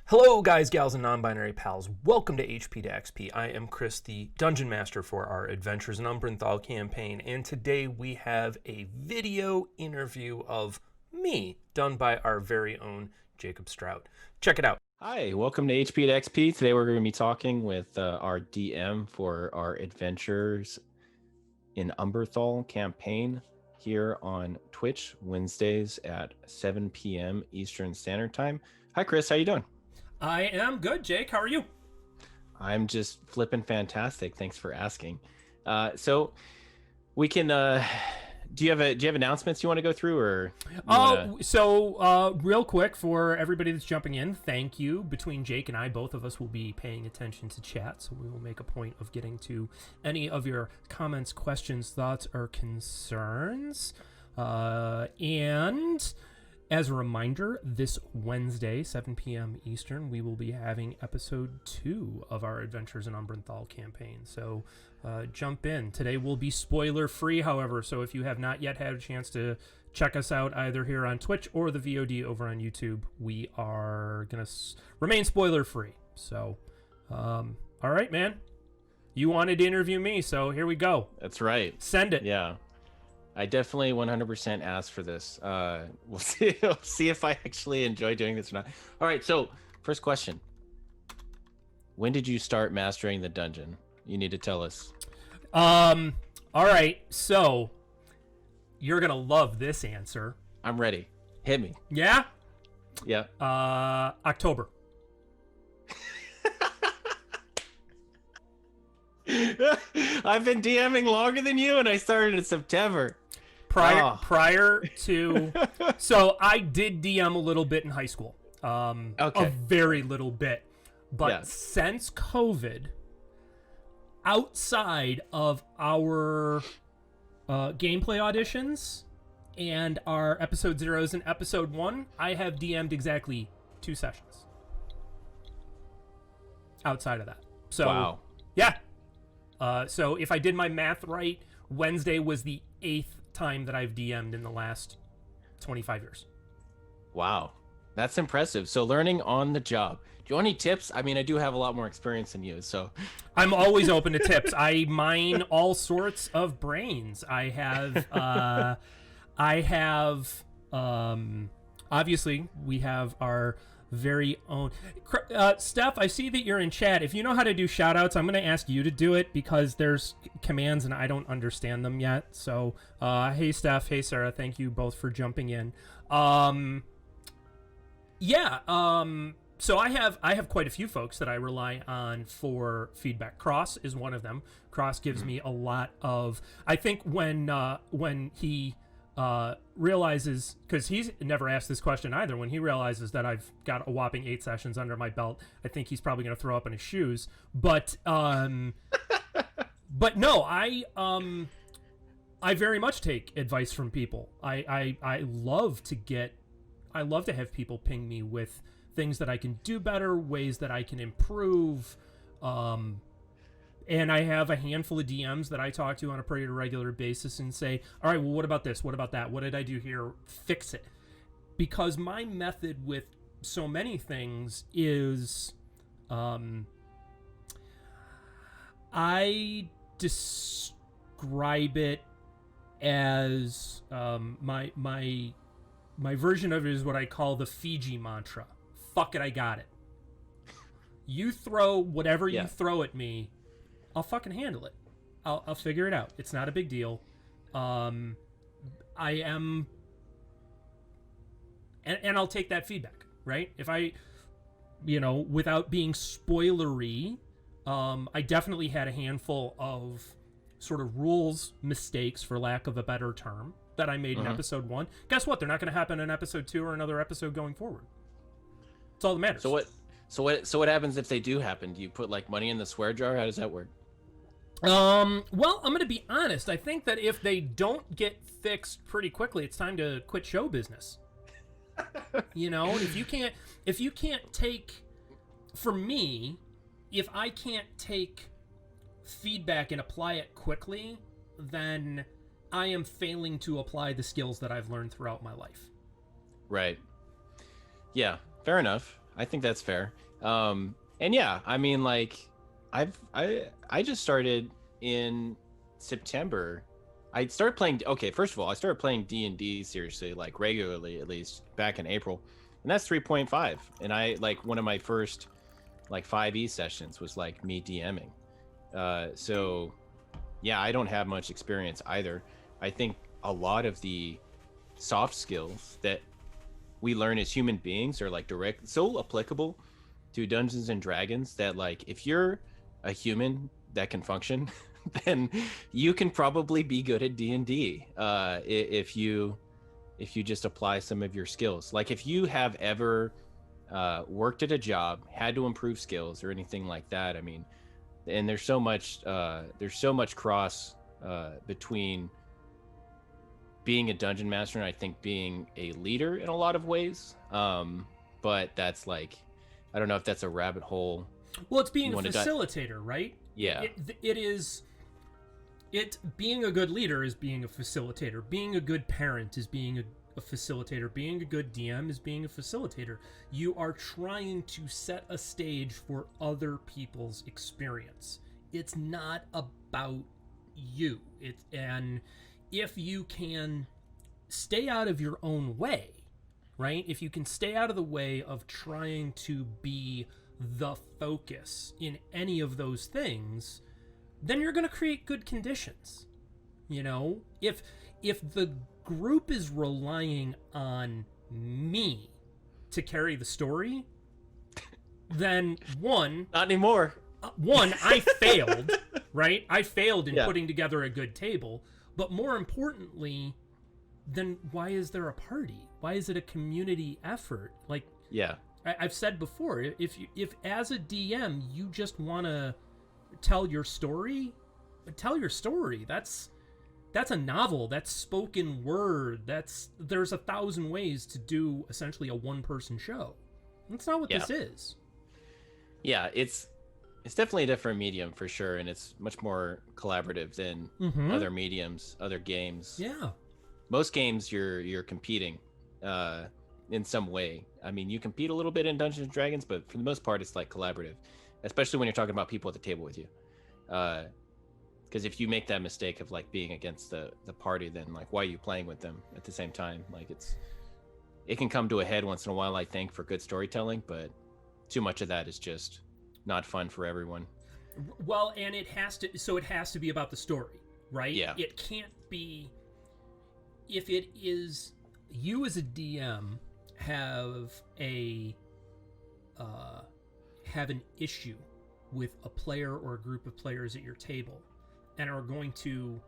Hello, guys, gals, and non binary pals. Welcome to HP to XP. I am Chris, the Dungeon Master for our Adventures in Umbrenthal campaign, and today we have a video interview of me done by our very own Jacob Strout. Check it out. Hi, welcome to HP to XP. Today we're going to be talking with our DM for our Adventures in Umbrenthal campaign here on Twitch, Wednesdays at 7 p.m. Eastern Standard Time. Hi, Chris. How you doing? I am good, Jake. How are you? I'm just flipping fantastic. Thanks for asking. So we can. Do you have announcements you want to go through, or? Real quick for everybody that's jumping in, thank you. Between Jake and I, both of us will be paying attention to chat, so we will make a point of getting to any of your comments, questions, thoughts, or concerns. And as a reminder, this Wednesday, 7 p.m. Eastern, we will be having episode 2 of our Adventures in Umbrenthal campaign. So jump in. Today will be spoiler-free, however, so if you have not yet had a chance to check us out either here on Twitch or the VOD over on YouTube, we are going to remain spoiler-free. So, all right, man. You wanted to interview me, so here we go. That's right. Send it. Yeah. I definitely 100% asked for this. We'll see. We'll see if I actually enjoy doing this or not. All right. So, first question: when did you start mastering the dungeon? You need to tell us. All right. So, you're gonna love this answer. I'm ready. Hit me. Yeah. Yeah. October. I've been DMing longer than you, and I started in September. Prior to, so I did DM a little bit in high school. Okay. A very little bit, but Yeah. since COVID, outside of our gameplay auditions and our episode 0s and episode 1, I have DM'd exactly 2 sessions. Outside of that, so Wow. yeah. So if I did my math right, Wednesday was the 8th time that I've DM'd in the last 25 years. Wow. That's impressive. So learning on the job. Do you want any tips? I mean, I do have a lot more experience than you, so. I'm always open to tips. I mine all sorts of brains. Obviously, we have our very own Steph, I see that you're in chat. If you know how to do shout outs, I'm going to ask you to do it because there's commands and I don't understand them yet. So hey Steph, hey Sarah, thank you both for jumping in. So I have quite a few folks that I rely on for feedback. Cross is one of them. Cross gives me a lot of, I think when he realizes, because he's never asked this question either, when he realizes that I've got a whopping 8 sessions under my belt, I think he's probably going to throw up in his shoes. But no, I very much take advice from people. I love to have people ping me with things that I can do better, ways that I can improve. And I have a handful of DMs that I talk to on a pretty regular basis and say, all right, well, what about this? What about that? What did I do here? Fix it. Because my method with so many things is I describe it as my version of it is what I call the Fiji mantra. Fuck it, I got it. You throw whatever you throw at me, I'll fucking handle it. I'll figure it out. It's not a big deal. I am, and I'll take that feedback, right? If I, without being spoilery, I definitely had a handful of sort of rules mistakes, for lack of a better term, that I made in episode 1. Guess what? They're not going to happen in episode 2 or another episode going forward. It's all that matters. So what happens if they do happen? Do you put like money in the swear jar? How does that work? Well, I'm going to be honest. I think that if they don't get fixed pretty quickly, it's time to quit show business. If you can't take, for me, if I can't take feedback and apply it quickly, then I am failing to apply the skills that I've learned throughout my life. Right. Yeah, fair enough. I think that's fair. And yeah, I mean, like, I just started in September. I started playing. Okay, first of all, I started playing D&D seriously, like regularly, at least back in April, and that's 3.5. And I like one of my first like 5e sessions was like me DMing. So yeah, I don't have much experience either. I think a lot of the soft skills that we learn as human beings are like direct so applicable to Dungeons and Dragons that like if you're a human that can function then you can probably be good at D&D if you just apply some of your skills. Like if you have ever worked at a job, had to improve skills or anything like that, I mean, and there's so much cross between being a dungeon master and I think being a leader in a lot of ways. But that's like, I don't know if that's a rabbit hole. Well, it's being a facilitator, right? Yeah. Being a good leader is being a facilitator. Being a good parent is being a facilitator. Being a good DM is being a facilitator. You are trying to set a stage for other people's experience. It's not about you. And if you can stay out of your own way, right? If you can stay out of the way of trying to be the focus in any of those things, then you're going to create good conditions. You know, if the group is relying on me to carry the story, then not anymore. I failed, right? I failed in putting together a good table. But more importantly, then why is there a party? Why is it a community effort? Like, yeah, I've said before, if as a DM you just want to tell your story. That's a novel. That's spoken word. There's 1,000 ways to do essentially a one-person show. That's not what this is. Yeah, it's definitely a different medium for sure, and it's much more collaborative than other mediums, other games. Yeah. Most games you're competing in some way. I mean, you compete a little bit in Dungeons and Dragons, but for the most part it's like collaborative, especially when you're talking about people at the table with you. Because if you make that mistake of like being against the party, then like why are you playing with them at the same time? Like it can come to a head once in a while, I think, for good storytelling, but too much of that is just not fun for everyone. Well, and it has to be about the story, right? Yeah. It can't be, if it is you as a DM have an issue with a player or a group of players at your table and are going to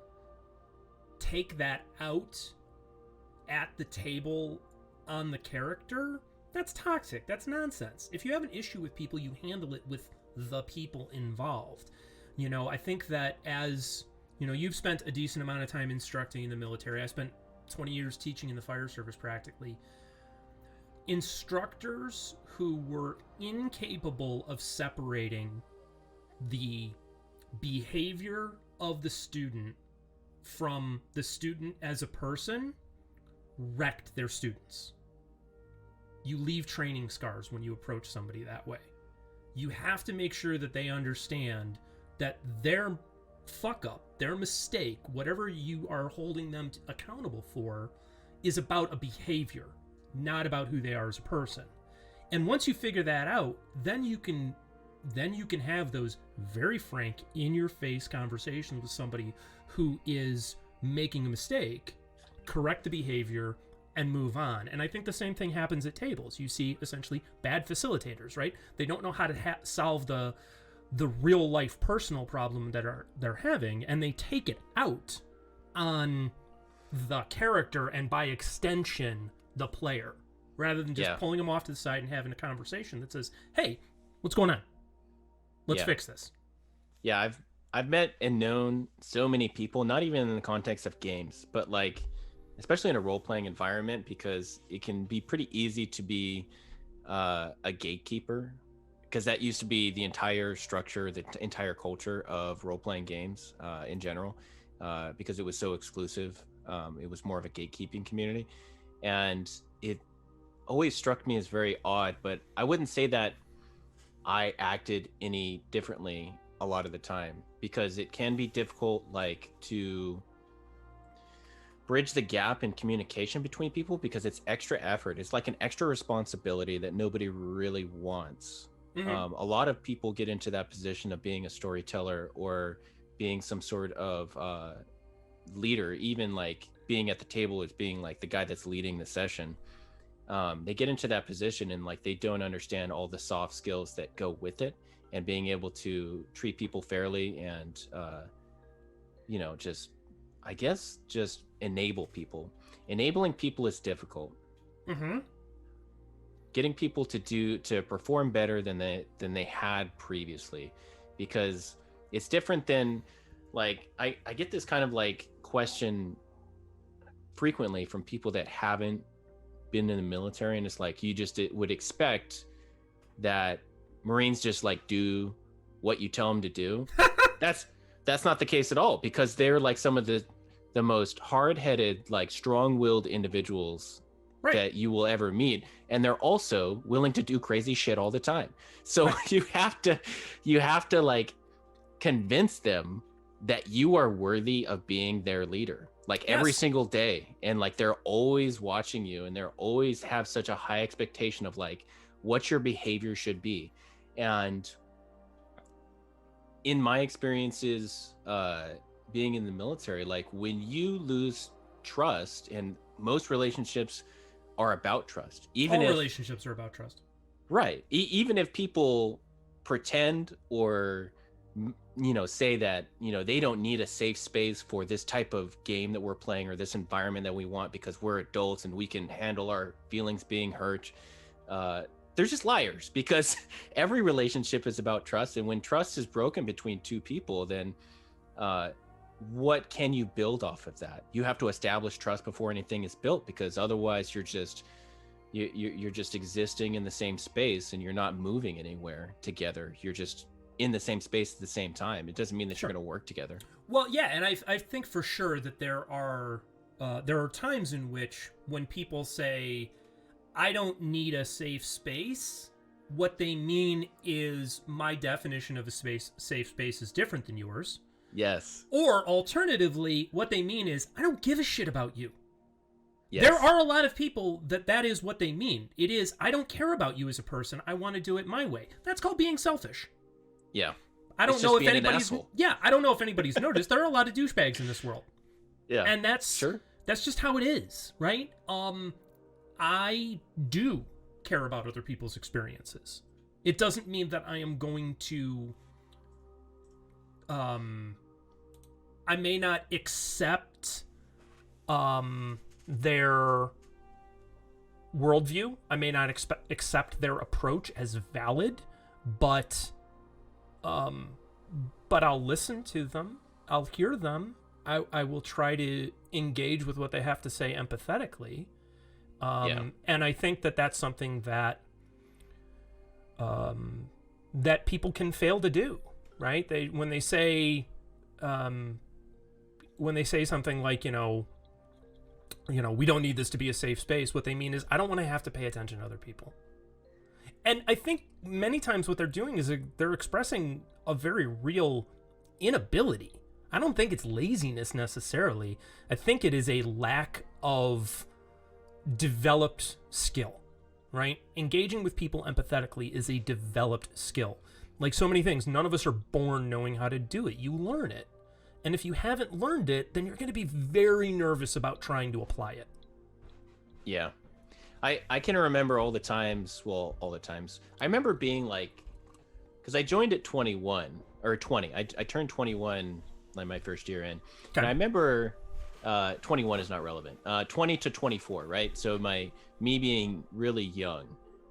take that out at the table on the character, that's toxic. That's nonsense. If you have an issue with people, you handle it with the people involved. You know, I think that as, you know, you've spent a decent amount of time instructing in the military. I spent 20 years teaching in the fire service practically. Instructors who were incapable of separating the behavior of the student from the student as a person wrecked their students. You leave training scars when you approach somebody that way. You have to make sure that they understand that their fuck up, their mistake, whatever you are holding them accountable for, is about a behavior, not about who they are as a person. And once you figure that out, then you can have those very frank, in-your-face conversations with somebody who is making a mistake, correct the behavior, and move on. And I think the same thing happens at tables. You see essentially bad facilitators, right? They don't know how to solve the real life personal problem that they're having, and they take it out on the character and by extension the player, rather than just pulling them off to the side and having a conversation that says, hey, what's going on? Let's fix this. Yeah, I've met and known so many people, not even in the context of games, but like especially in a role-playing environment, because it can be pretty easy to be a gatekeeper, because that used to be the entire structure, the entire culture of role-playing games in general, because it was so exclusive. It was more of a gatekeeping community, and always struck me as very odd, but I wouldn't say that I acted any differently a lot of the time, because it can be difficult, like, to bridge the gap in communication between people, because it's extra effort. It's like an extra responsibility that nobody really wants. A lot of people get into that position of being a storyteller or being some sort of leader, even like being at the table as being like the guy that's leading the session. They get into that position and like they don't understand all the soft skills that go with it, and being able to treat people fairly and just, I guess, just enable people. Enabling people is difficult. Getting people to perform better than they had previously, because it's different than, like, I get this kind of like question frequently from people that haven't been in the military, and it's like, you just would expect that Marines just like do what you tell them to do. That's not the case at all, because they're like some of the most hard-headed, like strong-willed individuals that you will ever meet, and they're also willing to do crazy shit all the time. So you have to like convince them that you are worthy of being their leader, like every single day. And like they're always watching you, and they're always have such a high expectation of like what your behavior should be. And in my experiences being in the military, like when you lose trust, and most relationships are about trust, even all if relationships are about trust, right? Even if people pretend or say that they don't need a safe space for this type of game that we're playing, or this environment that we want, because we're adults and we can handle our feelings being hurt, they're just liars, because every relationship is about trust. And when trust is broken between two people, then what can you build off of that? You have to establish trust before anything is built, because otherwise you're just existing in the same space, and you're not moving anywhere together. You're just in the same space at the same time. It doesn't mean that you're going to work together. Well, yeah, and I think for sure that there are times in which, when people say, I don't need a safe space, what they mean is, my definition of a safe space is different than yours. Yes. Or alternatively, what they mean is, I don't give a shit about you. Yes. There are a lot of people that is what they mean. It is, I don't care about you as a person. I want to do it my way. That's called being selfish. Yeah. I don't know if anybody's I don't know if anybody's noticed. There are a lot of douchebags in this world. Yeah. And that's just how it is, right? I do care about other people's experiences. It doesn't mean that I am going to I may not accept their worldview. I may not accept their approach as valid, but I'll listen to them. I'll hear them. I will try to engage with what they have to say empathetically. And I think that that's something that that people can fail to do, right? When they say something like, we don't need this to be a safe space, what they mean is, I don't want to have to pay attention to other people. And I think many times what they're doing is they're expressing a very real inability. I don't think it's laziness necessarily. I think it is a lack of developed skill, right? Engaging with people empathetically is a developed skill. Like so many things, none of us are born knowing how to do it. You learn it. And if you haven't learned it, then you're going to be very nervous about trying to apply it. Yeah. I can remember all the times. I remember being like, because I joined at 21 or 20. I turned 21 like my first year in. Okay. And I remember 21 is not relevant. 20 to 24, right? So me being really young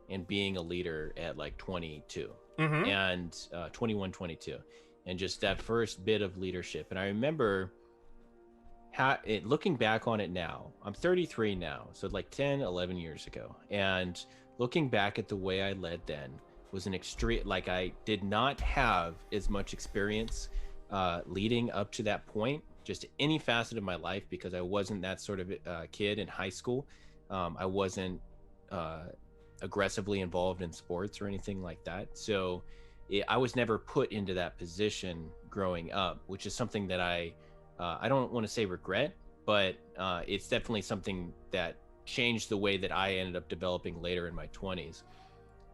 and being a leader at like 22 and 21, 22, and just that first bit of leadership. And I remember looking back on it now, I'm 33 now, so like 10, 11 years ago, and looking back at the way I led then was an extreme, like I did not have as much experience leading up to that point, just any facet of my life, because I wasn't that sort of kid in high school. I wasn't aggressively involved in sports or anything like that. So I was never put into that position growing up, which is something that I don't want to say regret, but it's definitely something that changed the way that I ended up developing later in my 20s.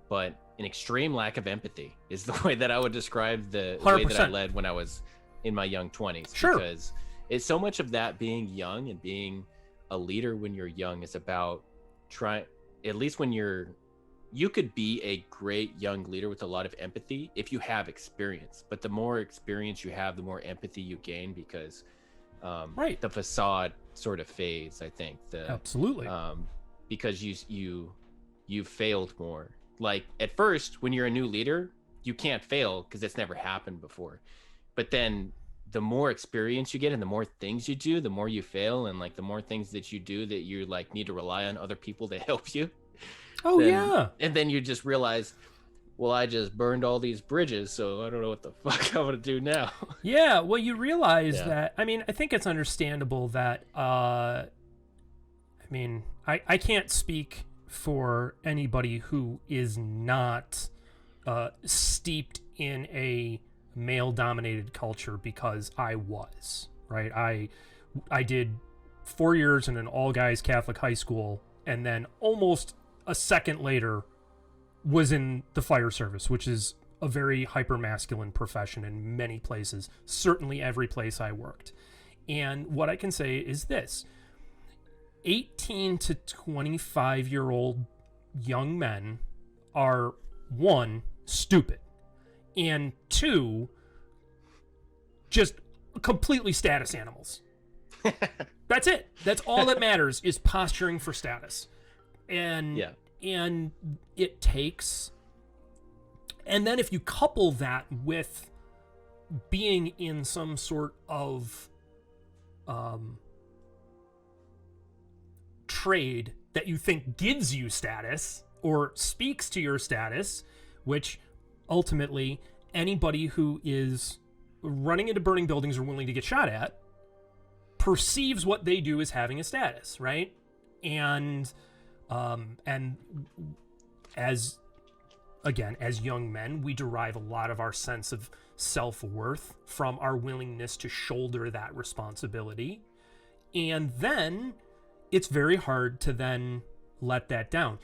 But an extreme lack of empathy is the way that I would describe the way that I led when I was in my young 20s. Sure. Because it's so much of that being young and being a leader when you're young is about at least when you could be a great young leader with a lot of empathy if you have experience, but the more experience you have, the more empathy you gain, because the facade sort of fades, I think. Absolutely. Because you failed more. Like at first, when you're a new leader, you can't fail because it's never happened before. But then the more experience you get and the more things you do, the more you fail, and like the more things that you do that you like need to rely on other people to help you. Yeah. And then you just realize, well, I just burned all these bridges, so I don't know what the fuck I'm gonna do now. Yeah, well, you realize that, I mean, I think it's understandable that, I can't speak for anybody who is not steeped in a male-dominated culture, because I was, right? I did 4 years in an all-guys Catholic high school, and then almost a second later was in the fire service, which is a very hyper-masculine profession in many places, certainly every place I worked. And what I can say is this: 18 to 25-year-old young men are, one, stupid, and two, just completely status animals. That's it. That's all that matters, is posturing for status. And it takes, and then if you couple that with being in some sort of trade that you think gives you status or speaks to your status, which ultimately anybody who is running into burning buildings or willing to get shot at perceives what they do as having a status, right? And as young men, we derive a lot of our sense of self-worth from our willingness to shoulder that responsibility. And then it's very hard to then let that down.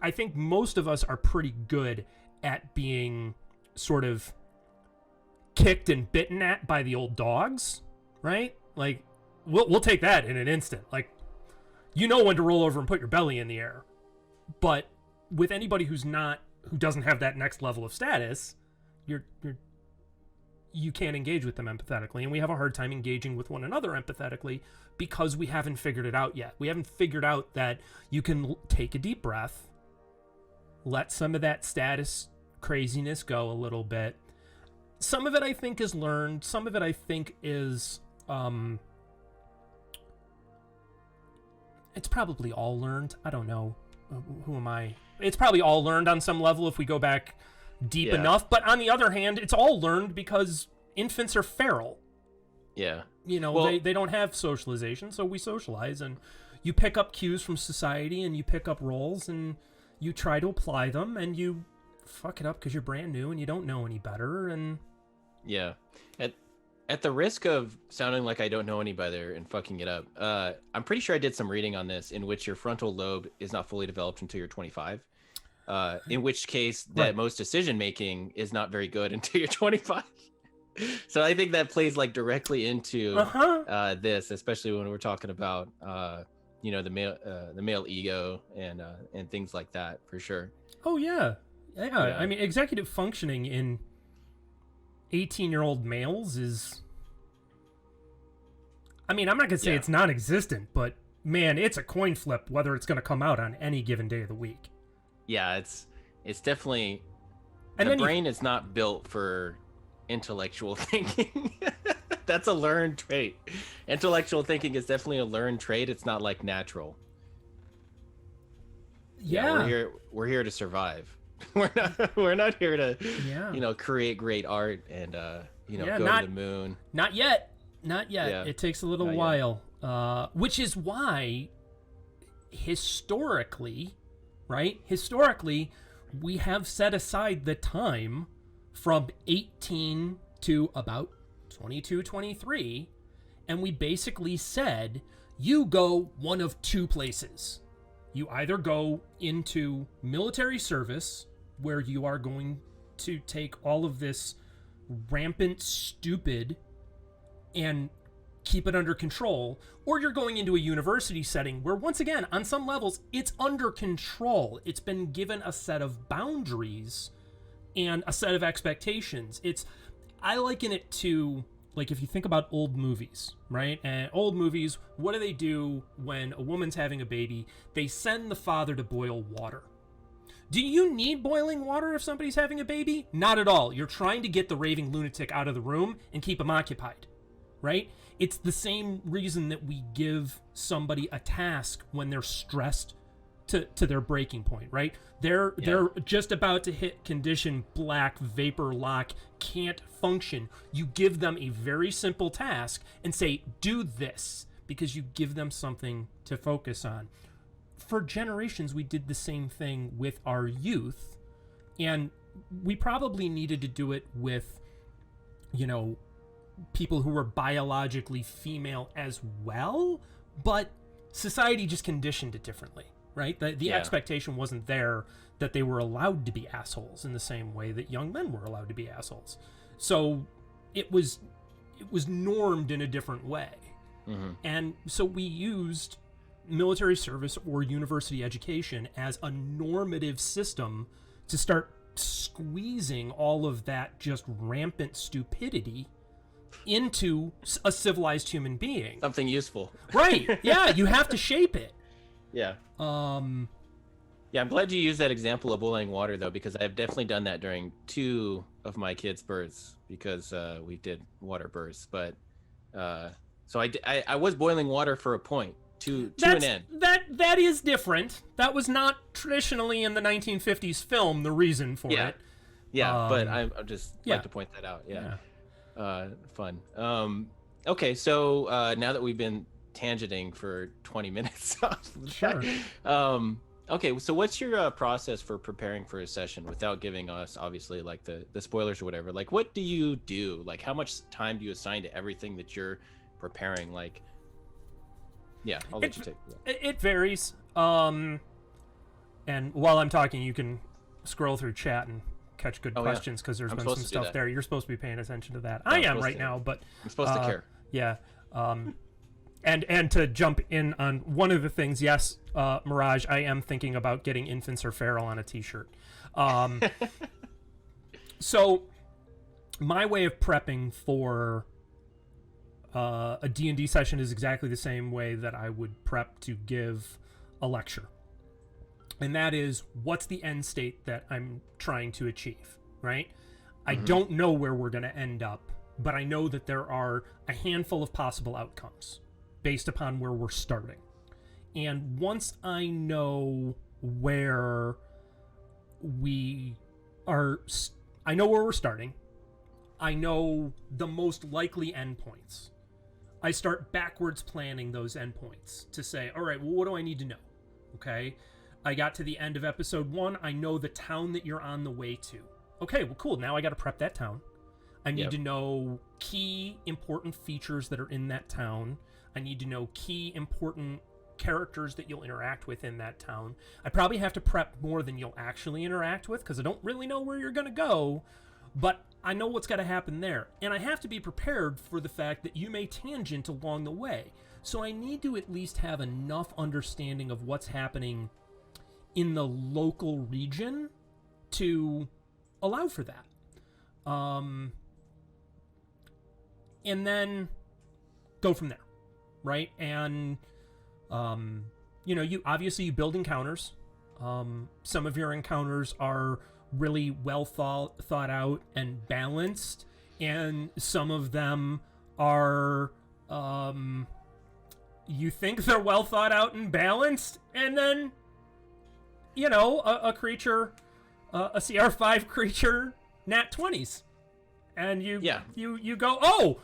I think most of us are pretty good at being sort of kicked and bitten at by the old dogs, right? Like, we'll take that in an instant. Like, you know when to roll over and put your belly in the air. But with anybody who doesn't have that next level of status, you can't engage with them empathetically, and we have a hard time engaging with one another empathetically because we haven't figured it out yet. We haven't figured out that you can take a deep breath, let some of that status craziness go a little bit. Some of it I think is learned. Some of it I think is it's probably all learned. I don't know. Who am I? It's probably all learned on some level if we go back deep enough. But on the other hand, it's all learned because infants are feral. Yeah. You know, they don't have socialization, so we socialize. And you pick up cues from society, and you pick up roles, and you try to apply them, and you fuck it up because you're brand new and you don't know any better. And yeah. At the risk of sounding like I don't know any better and fucking it up, I'm pretty sure I did some reading on this in which your frontal lobe is not fully developed until you're 25. In which case that most decision making is not very good until you're 25. So I think that plays like directly into this, especially when we're talking about the male ego and things like that, for sure. Oh yeah. I mean, executive functioning in 18-year-old males is, I mean, I'm not gonna say it's non-existent, but man, it's a coin flip whether it's gonna come out on any given day of the week. Yeah, it's definitely, and the brain is not built for intellectual thinking. That's a learned trait. Intellectual thinking is definitely a learned trait. It's not like natural. Yeah, we're here to survive. We're not here to create great art and go to the moon. Not yet. Yeah. It takes a little while. Which is why historically right? Historically, we have set aside the time from 18 to about 22, 23, and we basically said, you go one of two places. You either go into military service, where you are going to take all of this rampant stupid and keep it under control, or you're going into a university setting where, once again, on some levels, it's under control. It's been given a set of boundaries and a set of expectations. I liken it to, like, if you think about old movies, right? And old movies, what do they do when a woman's having a baby? They send the father to boil water. Do you need boiling water if somebody's having a baby? Not at all. You're trying to get the raving lunatic out of the room and keep him occupied, right? It's the same reason that we give somebody a task when they're stressed to their breaking point, right? They're just about to hit condition black, vapor lock, can't function. You give them a very simple task and say, do this, because you give them something to focus on. For generations, we did the same thing with our youth, and we probably needed to do it with, people who were biologically female as well, but society just conditioned it differently, right? The expectation wasn't there that they were allowed to be assholes in the same way that young men were allowed to be assholes. So it was normed in a different way. Mm-hmm. And so we used military service or university education as a normative system to start squeezing all of that just rampant stupidity into a civilized human being. Something useful. Right. Yeah, you have to shape it. Yeah. Yeah, I'm glad you used that example of boiling water, though, because I've definitely done that during 2 of my kids' births, because we did water births. But so I was boiling water for a point, to an end. That is different. That was not traditionally in the 1950s film the reason for it. Yeah, but I'm just like to point that out. Yeah. Fun. Okay, so now that we've been tangenting for 20 minutes, sure. Okay, so what's your process for preparing for a session without giving us obviously like the spoilers or whatever? Like, what do you do? Like, how much time do you assign to everything that you're preparing? Like, yeah, I'll let you take that. It varies. And while I'm talking, you can scroll through chat and catch good questions, because there's been some stuff there. You're supposed to be paying attention to that. I am right now, but I'm supposed to care. Yeah. And to jump in on one of the things, yes, Mirage, I am thinking about getting Infants Are Feral on a t-shirt. So my way of prepping for a D&D session is exactly the same way that I would prep to give a lecture. And that is, what's the end state that I'm trying to achieve, right? Mm-hmm. I don't know where we're going to end up, but I know that there are a handful of possible outcomes based upon where we're starting. And once I know where we are, I know where we're starting, I know the most likely endpoints. I start backwards planning those endpoints to say, all right, well, what do I need to know? Okay, I got to the end of episode 1. I know the town that you're on the way to. Okay, well, cool. Now I got to prep that town. I need to know key important features that are in that town. I need to know key important characters that you'll interact with in that town. I probably have to prep more than you'll actually interact with, because I don't really know where you're going to go, but I know what's got to happen there. And I have to be prepared for the fact that you may tangent along the way. So I need to at least have enough understanding of what's happening in the local region to allow for that. And then go from there, right? And you obviously you build encounters. Some of your encounters are really well thought out and balanced, and some of them are you think they're well thought out and balanced, and then a creature, a CR5 creature, nat 20s, and you go, oh,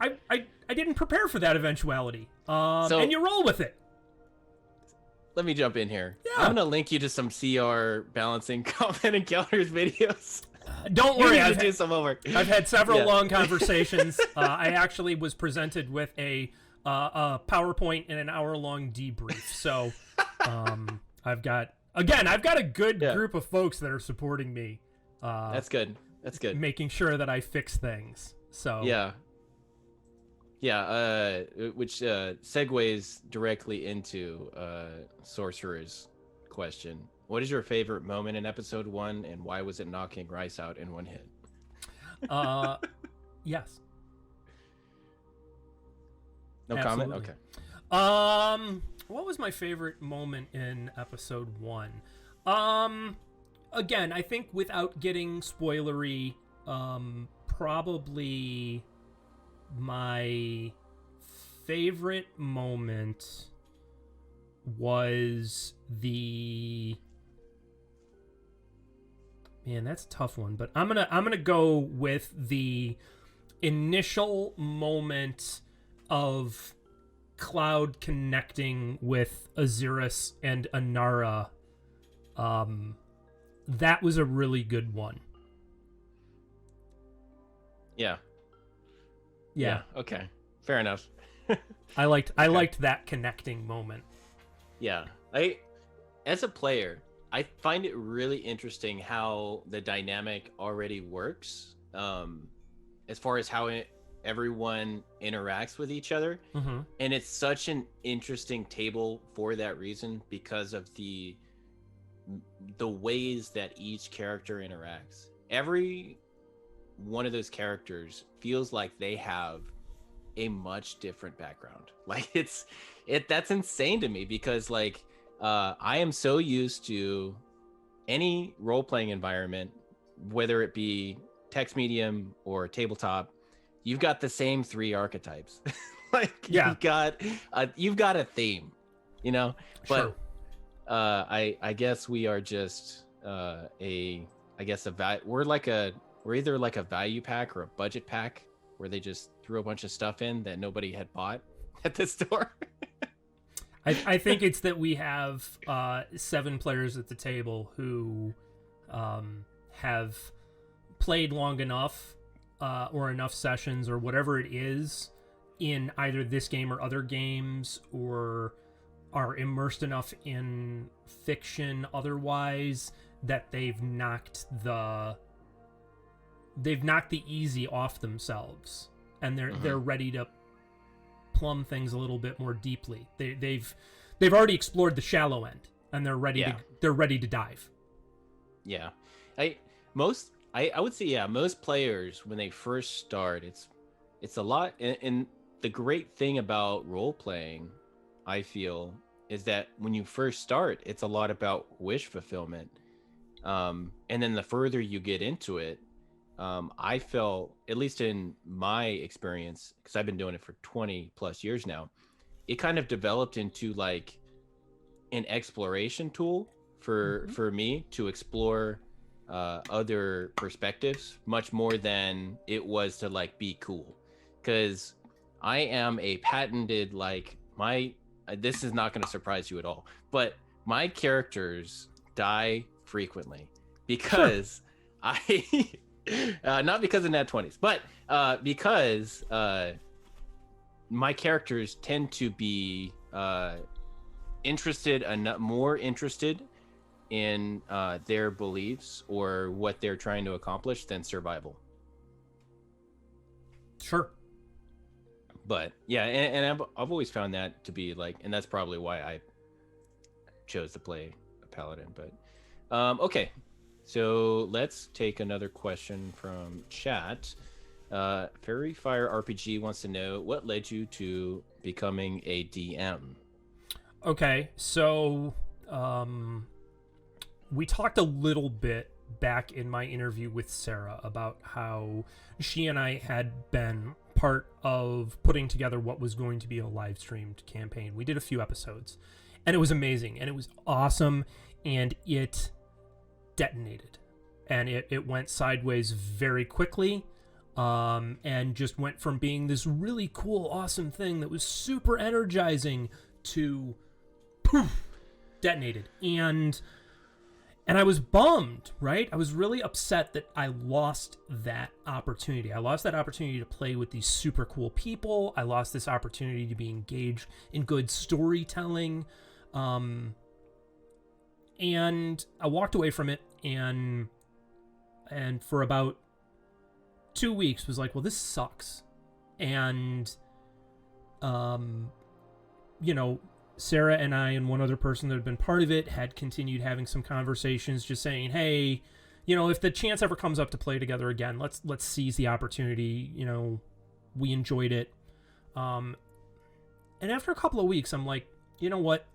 I didn't prepare for that eventuality, and you roll with it. let me jump in here. Yeah. I'm gonna link you to some CR balancing combat encounters videos. Don't You worry, need to do some homework. I've had several Yeah. long conversations. I actually was presented with a PowerPoint and an hour-long debrief. So I've got a good group of folks that are supporting me. That's good. That's good. Making sure that I fix things. So Yeah. Yeah, which segues directly into Sorcerer's question. What is your favorite moment in episode 1, and why was it knocking Rice out in one hit? Yes. No Absolutely. comment? Okay. What was my favorite moment in episode 1? Again, I think without getting spoilery, probably my favorite moment was man, that's a tough one, but I'm gonna go with the initial moment of Cloud connecting with Azuris and Anara. That was a really good one. Yeah. Yeah. Okay. Fair enough. I liked that connecting moment. Yeah. As a player, I find it really interesting how the dynamic already works. As far as how everyone interacts with each other. Mm-hmm. And it's such an interesting table for that reason, because of the ways that each character interacts. Every one of those characters feels like they have a much different background. Like that's insane to me, because like I am so used to any role-playing environment, whether it be text medium or tabletop, you've got the same 3 archetypes. Like you've got a theme, you know. But Sure. I guess we are just we're either like a value pack or a budget pack, where they just threw a bunch of stuff in that nobody had bought at the store. I think it's that we have 7 players at the table who have played long enough or enough sessions or whatever it is in either this game or other games, or are immersed enough in fiction otherwise that they've knocked the easy off themselves, and they're ready to plumb things a little bit more deeply. They've already explored the shallow end, and they're ready to dive. Yeah. I would say most players, when they first start, it's a lot, and the great thing about role playing, I feel, is that when you first start, it's a lot about wish fulfillment, and then the further you get into it, I felt, at least in my experience, because I've been doing it for 20 plus years now, it kind of developed into like an exploration tool for me to explore other perspectives, much more than it was to like be cool. Because I am a patented, like, this is not going to surprise you at all, but my characters die frequently because not because of nat 20s, but because my characters tend to be more interested in their beliefs or what they're trying to accomplish than survival. Sure. But yeah, and I've always found that to be like, and that's probably why I chose to play a paladin. But okay, so let's take another question from chat. Fairy Fire RPG wants to know, what led you to becoming a DM? Okay, so we talked a little bit back in my interview with Sarah about how she and I had been part of putting together what was going to be a live streamed campaign. We did a few episodes, and it was amazing, and it was awesome, and it detonated, and it went sideways very quickly, and just went from being this really cool, awesome thing that was super energizing to poof. detonated. And I was bummed, right? I was really upset that I lost that opportunity. I lost that opportunity to play with these super cool people. I lost this opportunity to be engaged in good storytelling. And I walked away from it, and for about 2 weeks was like, well, this sucks. And, you know, Sarah and I and one other person that had been part of it had continued having some conversations, just saying, hey, you know, if the chance ever comes up to play together again, let's seize the opportunity. You know, we enjoyed it. And after a couple of weeks, I'm like, you know what?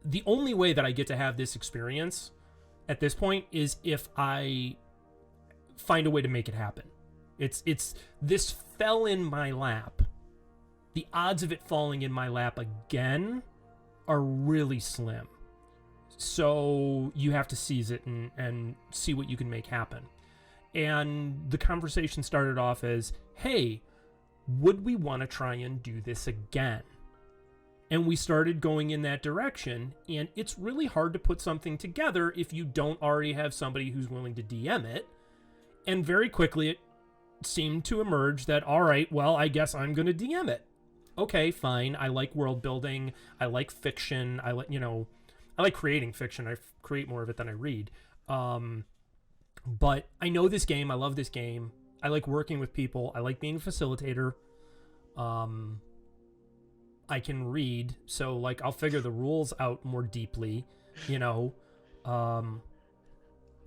The only way that I get to have this experience at this point is if I find a way to make it happen. This fell in my lap. The odds of it falling in my lap again are really slim. So you have to seize it and see what you can make happen. And the conversation started off as, hey, would we want to try and do this again? And we started going in that direction, and it's really hard to put something together if you don't already have somebody who's willing to DM it. And very quickly it seemed to emerge that, all right, well, I guess I'm going to DM it. Okay, fine. I like world building. I like fiction. I like creating fiction. I create more of it than I read. But I know this game. I love this game. I like working with people. I like being a facilitator. I can read, so like I'll figure the rules out more deeply, you know.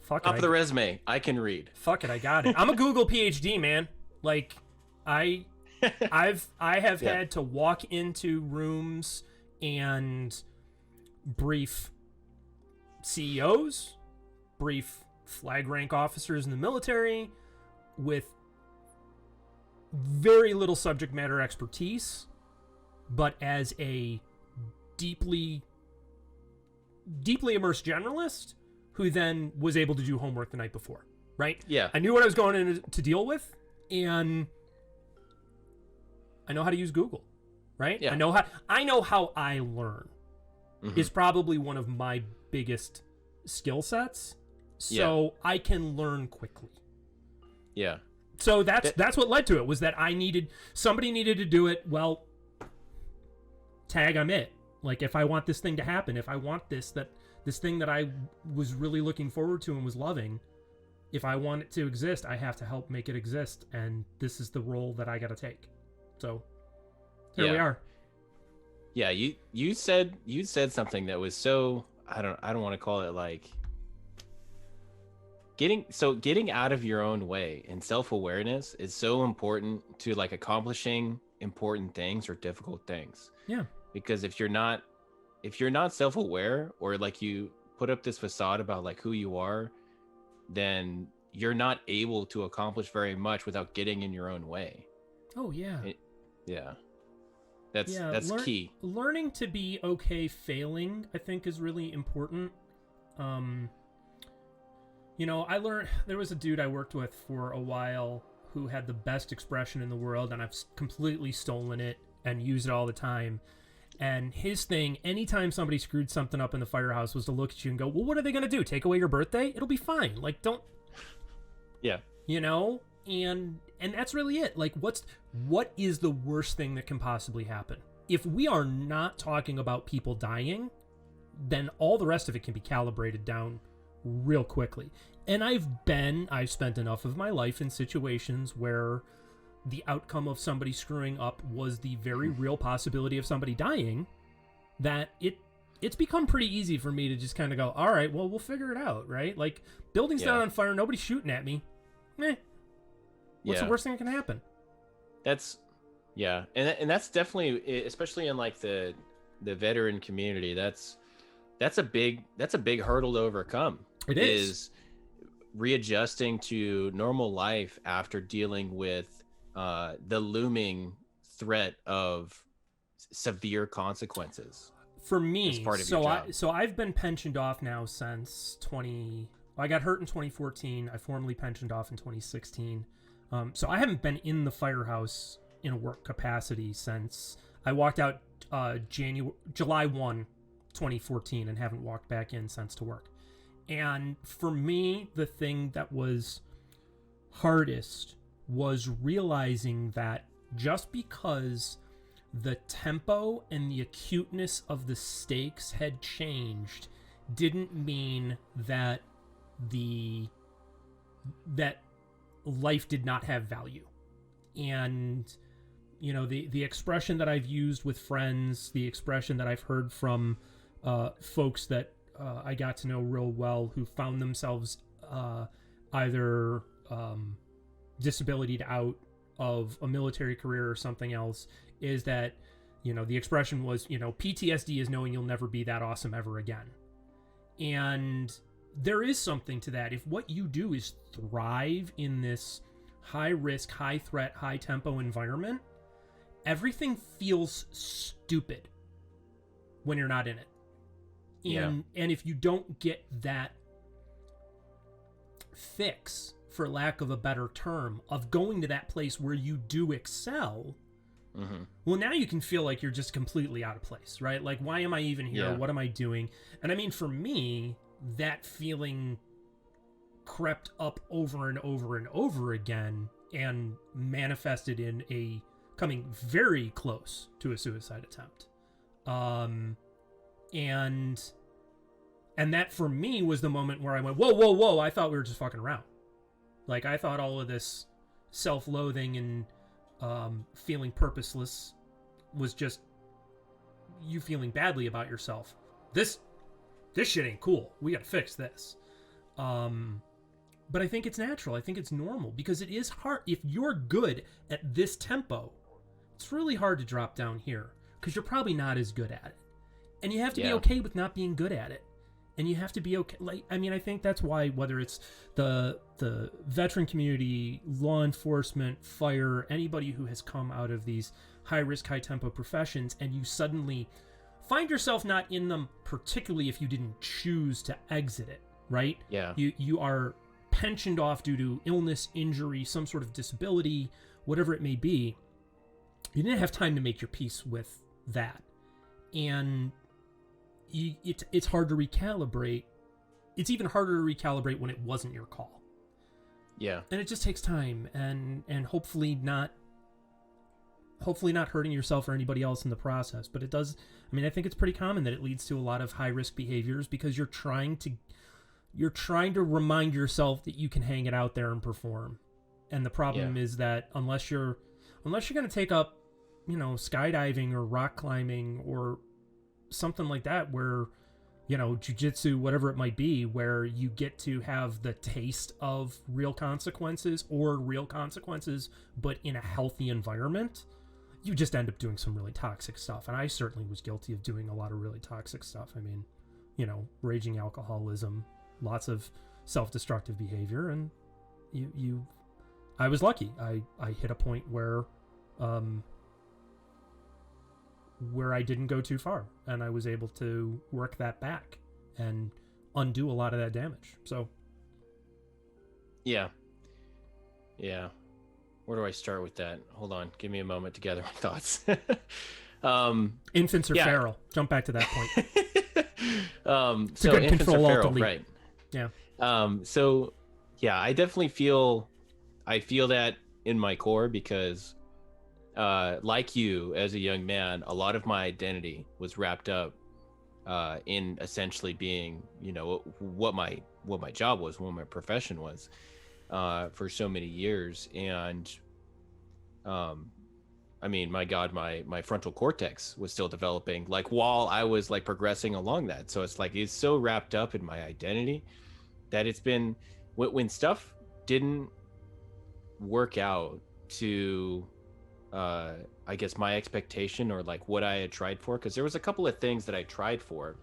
Fuck Top of the resume, I can read. Fuck it, I got it. I'm a Google PhD, man. Like I have had to walk into rooms and brief CEOs, brief flag rank officers in the military with very little subject matter expertise, but as a deeply immersed generalist who then was able to do homework the night before, right? Yeah. I knew what I was going in to deal with, and I know how to use Google, right? Yeah. I know how I learn. Mm-hmm. Is probably one of my biggest skill sets. So I can learn quickly. Yeah. So that's what led to it, was that somebody needed to do it. Well, tag, I'm it. Like, if I want this thing to happen, if I want this thing that I was really looking forward to and was loving, if I want it to exist, I have to help make it exist, and this is the role that I got to take. So here we are. Yeah, you said something that was so, I don't want to call it like getting out of your own way, and self-awareness is so important to like accomplishing important things or difficult things. Yeah. Because if you're not self-aware, or like you put up this facade about like who you are, then you're not able to accomplish very much without getting in your own way. Oh yeah. That's key. Learning to be okay failing, I think, is really important. You know, I learned, there was a dude I worked with for a while who had the best expression in the world, and I've completely stolen it and use it all the time. And his thing, anytime somebody screwed something up in the firehouse, was to look at you and go, well, what are they going to do? Take away your birthday? It'll be fine. Like, don't... Yeah. You know? And that's really it. Like, what is the worst thing that can possibly happen? If we are not talking about people dying, then all the rest of it can be calibrated down real quickly. And I've spent enough of my life in situations where the outcome of somebody screwing up was the very real possibility of somebody dying, that it's become pretty easy for me to just kind of go, all right, well, we'll figure it out, right? Like, building's not on fire, nobody's shooting at me. What's the worst thing that can happen? And that's definitely, especially in like the veteran community, that's a big hurdle to overcome. It is readjusting to normal life after dealing with the looming threat of severe consequences. For me, so I've been pensioned off now since I got hurt in 2014. I formally pensioned off in 2016. So I haven't been in the firehouse in a work capacity since I walked out July 1, 2014 and haven't walked back in since to work. And for me, the thing that was hardest was realizing that just because the tempo and the acuteness of the stakes had changed didn't mean that that life did not have value. And you know, the expression that I've used with friends, the expression that I've heard from folks that I got to know real well who found themselves either disabilitied out of a military career or something else, is that, you know, the expression was, you know, PTSD is knowing you'll never be that awesome ever again. And there is something to that. If what you do is thrive in this high risk, high threat, high tempo environment, everything feels stupid when you're not in it. And if you don't get that fix, for lack of a better term, of going to that place where you do excel, well, now you can feel like you're just completely out of place, right? Like, why am I even here? Yeah. What am I doing? And I mean, for me, that feeling crept up over and over and over again and manifested in a coming very close to a suicide attempt. And that for me was the moment where I went, whoa, I thought we were just fucking around. Like, I thought all of this self-loathing and feeling purposeless was just you feeling badly about yourself. This shit ain't cool. We gotta fix this. But I think it's natural. I think it's normal, because it is hard. If you're good at this tempo, it's really hard to drop down here, because you're probably not as good at it. And you have to be okay with not being good at it. And you have to be okay. Like, I mean, I think that's why, whether it's the veteran community, law enforcement, fire, anybody who has come out of these high risk, high tempo professions, and you suddenly find yourself not in them, particularly if you didn't choose to exit it, right? Yeah. You are pensioned off due to illness, injury, some sort of disability, whatever it may be. You didn't have time to make your peace with that. And it's hard to recalibrate. It's even harder to recalibrate when it wasn't your call. Yeah. And it just takes time, and hopefully not hurting yourself or anybody else in the process. But it does. I mean, I think it's pretty common that it leads to a lot of high risk behaviors, because you're trying to remind yourself that you can hang it out there and perform. And the problem is that unless you're going to take up, you know, skydiving or rock climbing or something like that, where, you know, jiu-jitsu, whatever it might be, where you get to have the taste of real consequences, but in a healthy environment, you just end up doing some really toxic stuff. And I certainly was guilty of doing a lot of really toxic stuff. I mean, you know, raging alcoholism, lots of self-destructive behavior, and I was lucky. I hit a point where I didn't go too far, and I was able to work that back and undo a lot of that damage. So yeah. Where do I start with that? Hold on, give me a moment to gather my thoughts. Infants are feral. Jump back to that point. So infants are feral, right? Yeah. I definitely feel that in my core, because like you, as a young man, a lot of my identity was wrapped up in essentially being, you know, what my job was, what my profession was, for so many years. And I mean, my God, my frontal cortex was still developing, like, while I was like progressing along that. So it's like, it's so wrapped up in my identity that it's been, when stuff didn't work out to I guess my expectation, or like what I had tried for, because there was a couple of things that I tried for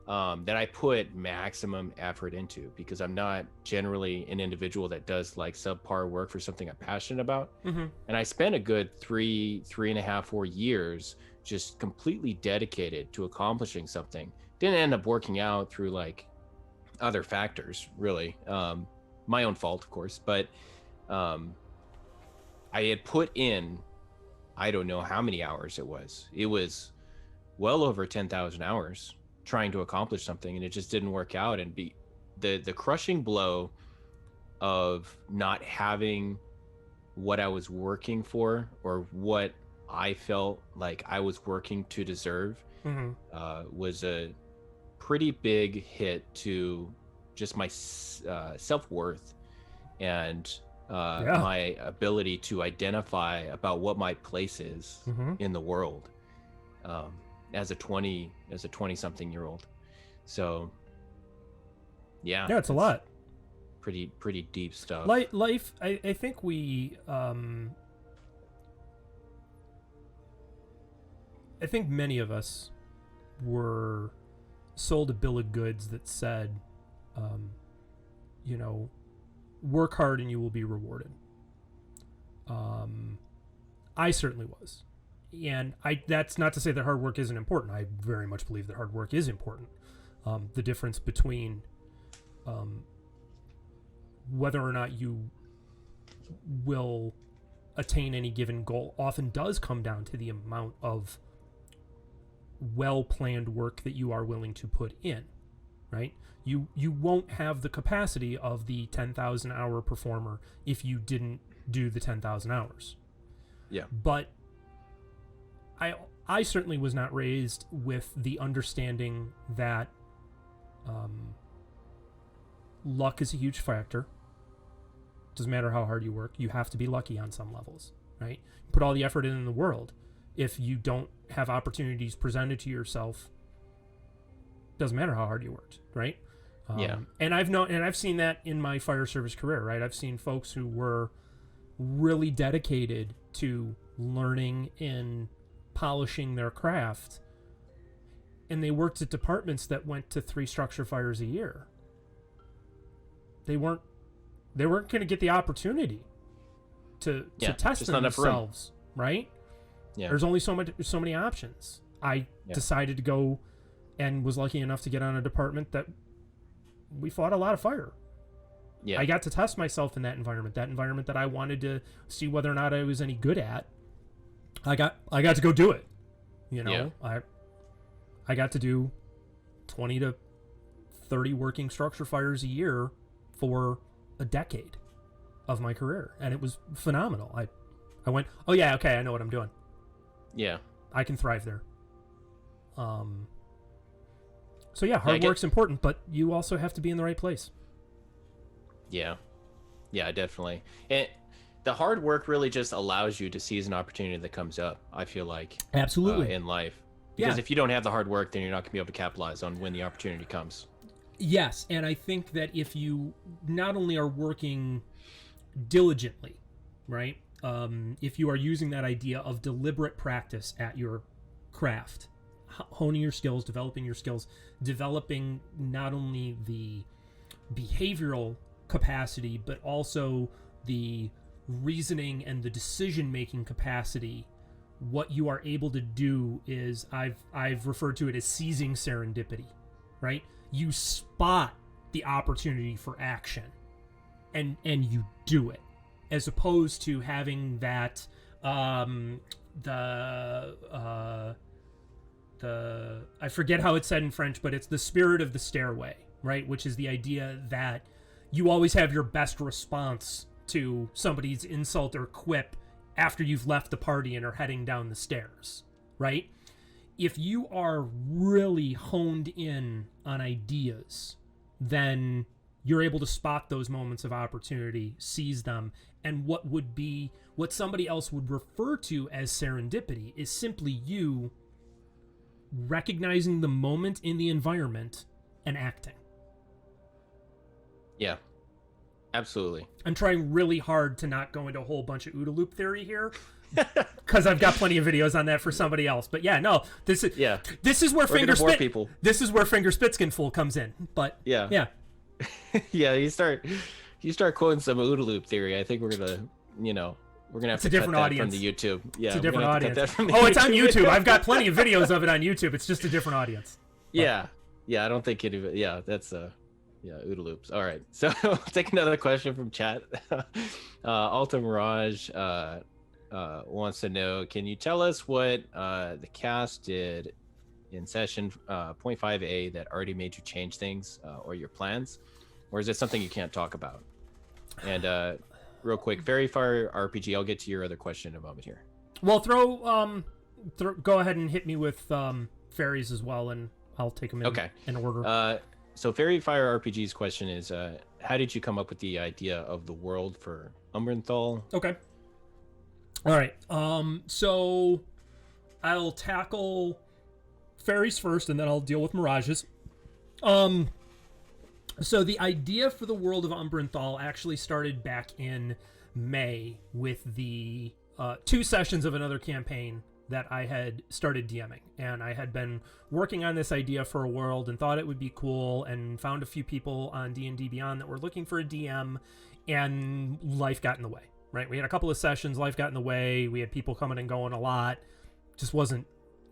that I put maximum effort into, because I'm not generally an individual that does like subpar work for something I'm passionate about. Mm-hmm. And I spent a good 3.5, 4 years just completely dedicated to accomplishing something. Didn't end up working out through like other factors, really. My own fault, of course, but I had put in, I don't know how many hours it was. It was well over 10,000 hours trying to accomplish something, and it just didn't work out. And the crushing blow of not having what I was working for, or what I felt like I was working to deserve, was a pretty big hit to just my self-worth and my ability to identify about what my place is in the world, as a 20 something year old. So yeah, it's a lot. Pretty deep stuff. Life, I think we I think many of us were sold a bill of goods that said, work hard and you will be rewarded. I certainly was. And that's not to say that hard work isn't important. I very much believe that hard work is important. The difference between whether or not you will attain any given goal often does come down to the amount of well-planned work that you are willing to put in, right? You won't have the capacity of the 10,000 hour performer if you didn't do the 10,000 hours. Yeah. But I certainly was not raised with the understanding that luck is a huge factor. Doesn't matter how hard you work, you have to be lucky on some levels, right? Put all the effort in the world. If you don't have opportunities presented to yourself, doesn't matter how hard you worked, right? And I've seen that in my fire service career, right? I've seen folks who were really dedicated to learning and polishing their craft, and they worked at departments that went to 3 structure fires a year. They weren't going to get the opportunity to test themselves, right? Yeah. There's only so many options. I decided to go and was lucky enough to get on a department that we fought a lot of fire. Yeah. I got to test myself in that environment that I wanted to see whether or not I was any good at. I got to go do it. I got to do 20 to 30 working structure fires a year for a decade of my career, and it was phenomenal. I went, oh yeah, okay, I know what I'm doing. Yeah, I can thrive there. So yeah, hard work's important, but you also have to be in the right place. Yeah, definitely. And the hard work really just allows you to seize an opportunity that comes up, I feel like. Absolutely. In life. Because if you don't have the hard work, then you're not going to be able to capitalize on when the opportunity comes. Yes, and I think that if you not only are working diligently, right? If you are using that idea of deliberate practice at your craft, honing your skills, developing not only the behavioral capacity, but also the reasoning and the decision-making capacity, what you are able to do is, I've referred to it as seizing serendipity, right? You spot the opportunity for action and you do it, as opposed to having that I forget how it's said in French, but it's the spirit of the stairway, right? Which is the idea that you always have your best response to somebody's insult or quip after you've left the party and are heading down the stairs, right? If you are really honed in on ideas, then you're able to spot those moments of opportunity, seize them, and what somebody else would refer to as serendipity is simply you recognizing the moment in the environment and acting. Yeah, absolutely. I'm trying really hard to not go into a whole bunch of OODA loop theory here, because I've got plenty of videos on that for somebody else. But yeah, no, this is where finger spitskin comes in. But yeah. You start quoting some OODA loop theory. I think we're gonna have to cut that from the YouTube. Yeah, it's a different audience. It's on YouTube. I've got plenty of videos of it on YouTube. It's just a different audience. Yeah, I don't think it. Yeah, that's OODA loops. All right, so we'll take another question from chat. Alta Mirage wants to know: can you tell us what the cast did in session 0.5a that already made you change things or your plans, or is it something you can't talk about? And real quick, Fairy Fire RPG, I'll get to your other question in a moment here. Well, go ahead and hit me with fairies as well, and I'll take them in order. So Fairy Fire RPG's question is, how did you come up with the idea of the world for Umbrenthal? Okay. All right. So I'll tackle fairies first, and then I'll deal with mirages. So the idea for the world of Umbrenthal actually started back in May with the 2 sessions of another campaign that I had started DMing, and I had been working on this idea for a world and thought it would be cool, and found a few people on D&D Beyond that were looking for a DM, and life got in the way, right? We had a couple of sessions, life got in the way, we had people coming and going a lot, it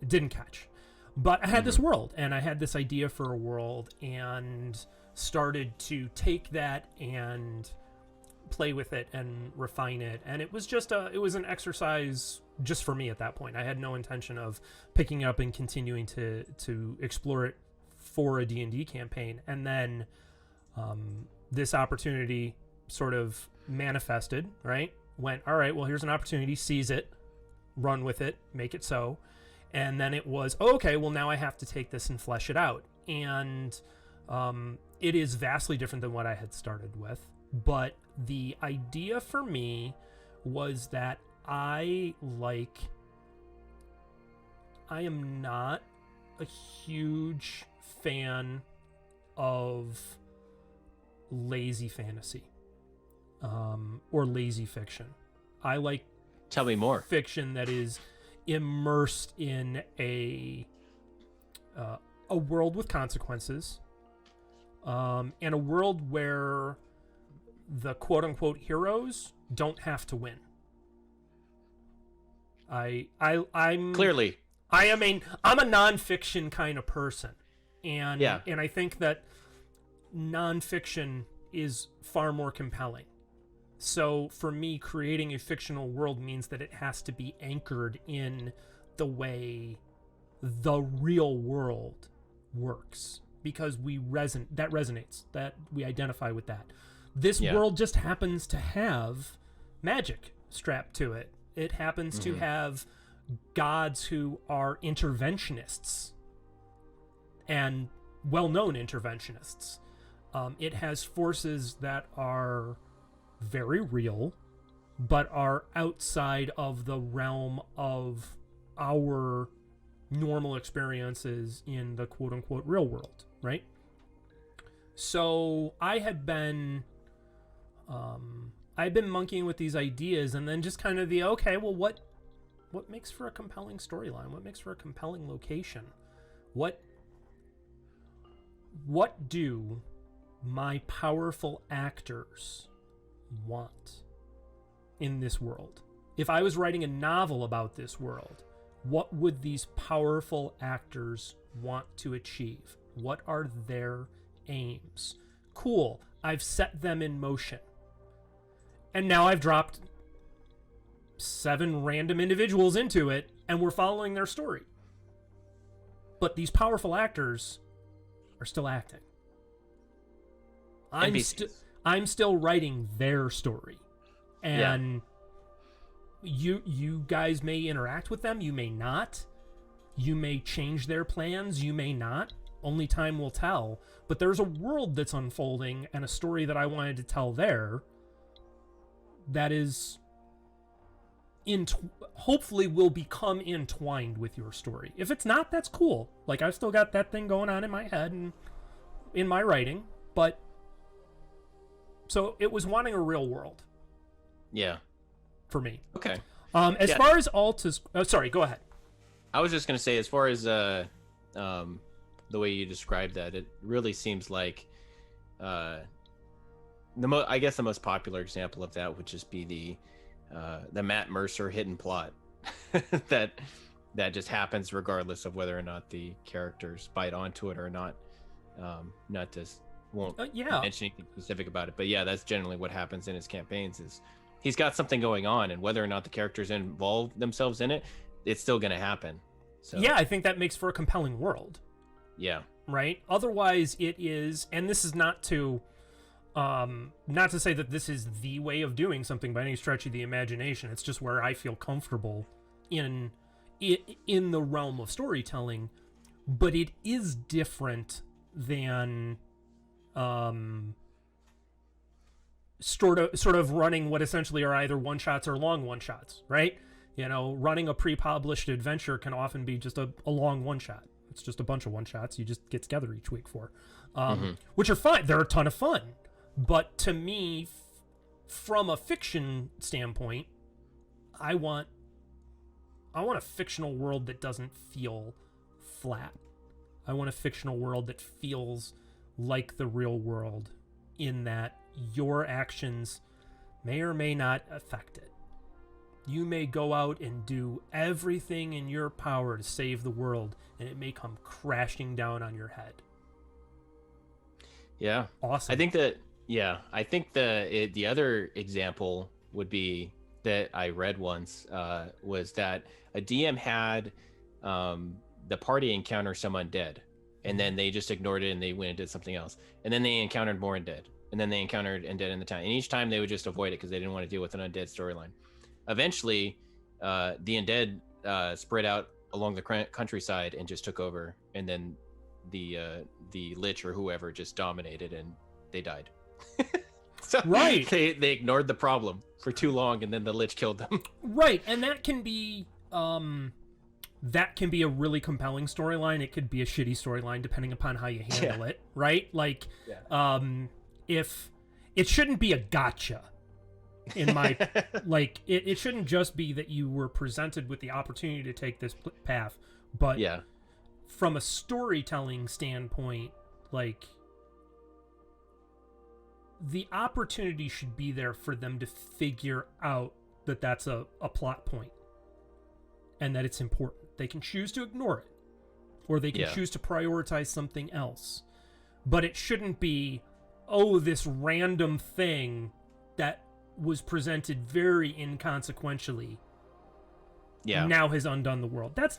didn't catch. But I had this world, and I had this idea for a world, and started to take that and play with it and refine it, and it was just it was an exercise just for me at that point. I had no intention of picking up and continuing to explore it for a D&D campaign. And then this opportunity sort of manifested, right? Went, all right, well, here's an opportunity, seize it, run with it, make it so. And then it was, okay, well, now I have to take this and flesh it out. And it is vastly different than what I had started with. But the idea for me was that I am not a huge fan of lazy fantasy or lazy fiction. I like Tell me more. Fiction that is immersed in a world with consequences, and a world where the quote-unquote heroes don't have to win. I'm clearly I'm a nonfiction kind of person, and I think that nonfiction is far more compelling. So for me, creating a fictional world means that it has to be anchored in the way the real world works, because that resonates, that we identify with that. This world just happens to have magic strapped to it. It happens to have gods who are interventionists, and well-known interventionists. It has forces that are very real, but are outside of the realm of our normal experiences in the quote-unquote real world, right? So I've been monkeying with these ideas, and then just kind of what makes for a compelling storyline? What makes for a compelling location? What do my powerful actors want in this world? If I was writing a novel about this world, what would these powerful actors want to achieve? What are their aims? Cool, I've set them in motion. And now I've dropped 7 random individuals into it, and we're following their story. But these powerful actors are still acting. I'm still writing their story. And you guys may interact with them, you may not. You may change their plans, you may not. Only time will tell. But there's a world that's unfolding, and a story that I wanted to tell there that is hopefully will become entwined with your story. If it's not, that's cool. Like, I've still got that thing going on in my head and in my writing, but so it was wanting a real world. Yeah. For me. Okay. As far as Alta's, sorry, go ahead. I was just going to say, as far as the way you described that, it really seems like I guess the most popular example of that would just be the Matt Mercer hidden plot that just happens regardless of whether or not the characters bite onto it or not. Not to won't mention anything specific about it, but that's generally what happens in his campaigns. Is he's got something going on, and whether or not the characters involve themselves in it, it's still going to happen. So Yeah, I think that makes for a compelling world, yeah, right? Otherwise, it is, and this is not to say that this is the way of doing something by any stretch of the imagination. It's just where I feel comfortable in the realm of storytelling, but it is different than sort of running what essentially are either one shots or long one shots, right? You know, running a pre-published adventure can often be just a long one shot. It's just a bunch of one shots you just get together each week for, which are fine. They're a ton of fun. But to me, from a fiction standpoint, I want a fictional world that doesn't feel flat. I want a fictional world that feels like the real world, in that your actions may or may not affect it. You may go out and do everything in your power to save the world, and it may come crashing down on your head. Yeah. Awesome. I think the other example would be that I read once was that a DM had the party encounter some undead, and then they just ignored it and they went and did something else. And then they encountered more undead, and then they encountered undead in the town. And each time they would just avoid it because they didn't want to deal with an undead storyline. Eventually, the undead spread out along the countryside and just took over, and then the lich or whoever just dominated, and they died. So right. They ignored the problem for too long, and then the lich killed them. Right, and that can be a really compelling storyline. It could be a shitty storyline depending upon how you handle it, right? Like, if it shouldn't be a gotcha. In my like, it shouldn't just be that you were presented with the opportunity to take this path, but from a storytelling standpoint, like, the opportunity should be there for them to figure out that that's a plot point and that it's important. They can choose to ignore it, or they can choose to prioritize something else, but it shouldn't be, oh, this random thing that was presented very inconsequentially now has undone the world. It's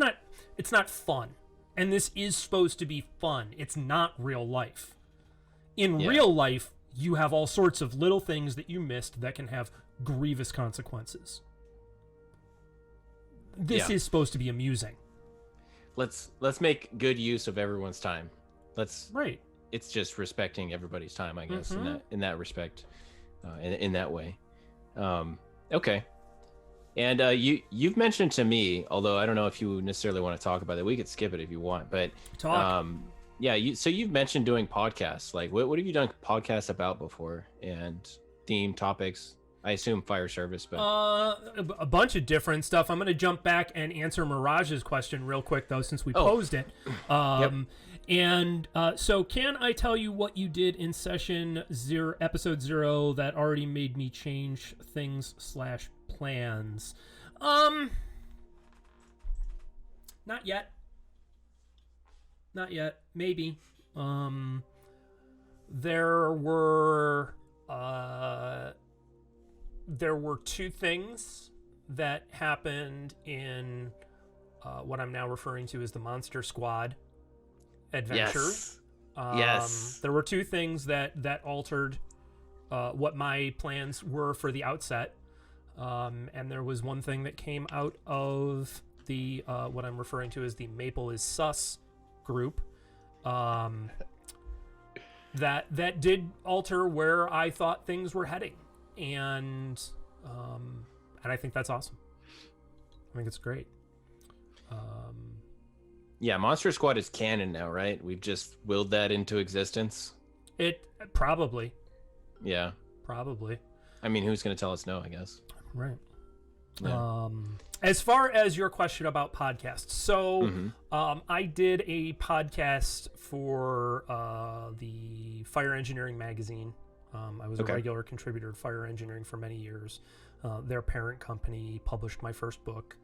not fun. And this is supposed to be fun. It's not real life. In real life, you have all sorts of little things that you missed that can have grievous consequences. This is supposed to be amusing. Let's make good use of everyone's time. Right. It's just respecting everybody's time, I guess, in that respect, in that way. Okay. And you've mentioned to me, although I don't know if you necessarily want to talk about it, we could skip it if you want, but talk. So you've mentioned doing podcasts. Like, what have you done podcasts about before, and theme topics? I assume fire service, but a bunch of different stuff. I'm going to jump back and answer Mirage's question real quick, though, since we posed it. And so can I tell you what you did in episode 0 that already made me change things / plans? Not yet. Maybe. There were two things that happened in what I'm now referring to as the Monster Squad adventure. Yes. There were two things that altered what my plans were for the outset. And there was one thing that came out of the what I'm referring to as the Maple is Sus group. That did alter where I thought things were heading. And I think that's awesome. I think it's great. Monster Squad is canon now, right? We've just willed that into existence. It probably. Yeah. Probably. I mean, who's going to tell us no, I guess. Right. Yeah. As far as your question about podcasts, so I did a podcast for the Fire Engineering magazine. I was a regular contributor to Fire Engineering for many years. Their parent company published my first book.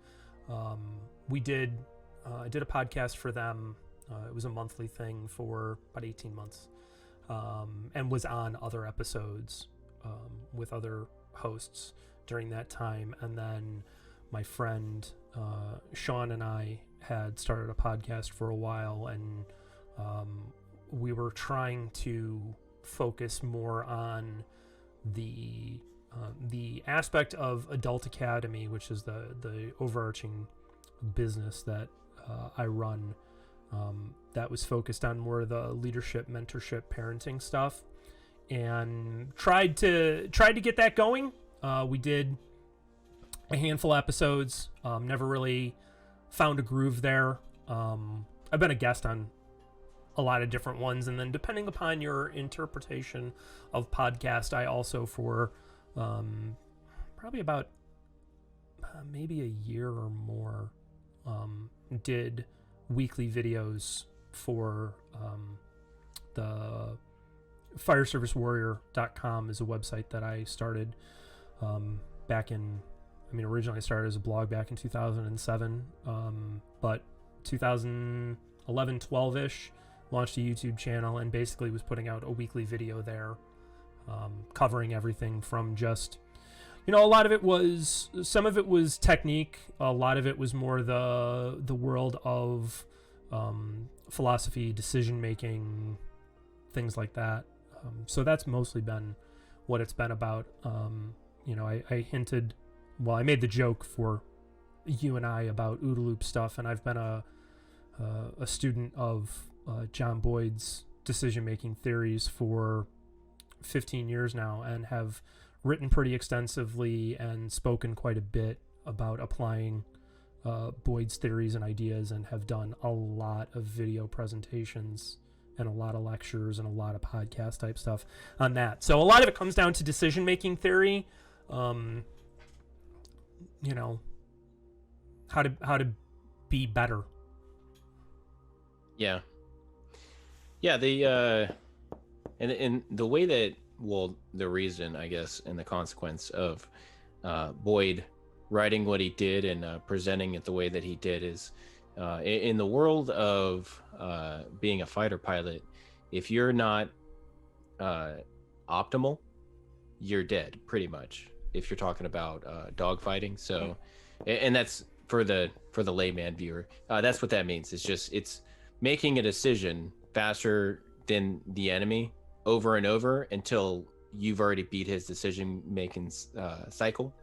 I did a podcast for them. It was a monthly thing for about 18 months, and was on other episodes with other hosts during that time. And then my friend Sean and I had started a podcast for a while, and we were trying to focus more on the aspect of Adult Academy, which is the overarching business that I run, that was focused on more of the leadership, mentorship, parenting stuff, and tried to get that going. We did a handful of episodes, never really found a groove there. I've been a guest on a lot of different ones, and then depending upon your interpretation of podcast, I also for probably about maybe a year or more did weekly videos for the fireservicewarrior.com is a website that I started back in, originally I started as a blog back in 2007, but 2011, 12-ish, launched a YouTube channel and basically was putting out a weekly video there, covering everything from just, a lot of it was, some of it was technique, a lot of it was more the world of philosophy, decision-making, things like that. So that's mostly been what it's been about. I hinted, I made the joke for you and I about OODA loop stuff, and I've been a student of John Boyd's decision-making theories for 15 years now, and have written pretty extensively and spoken quite a bit about applying Boyd's theories and ideas, and have done a lot of video presentations and a lot of lectures and a lot of podcast type stuff on that. So a lot of it comes down to decision-making theory, how to be better. Yeah. The and the way that, the reason, I guess, and the consequence of Boyd writing what he did and presenting it the way that he did is, in the world of being a fighter pilot, if you're not optimal, you're dead, pretty much, if you're talking about dogfighting. So, and that's for the layman viewer, that's what that means. It's making a decision faster than the enemy over and over until you've already beat his decision making cycle,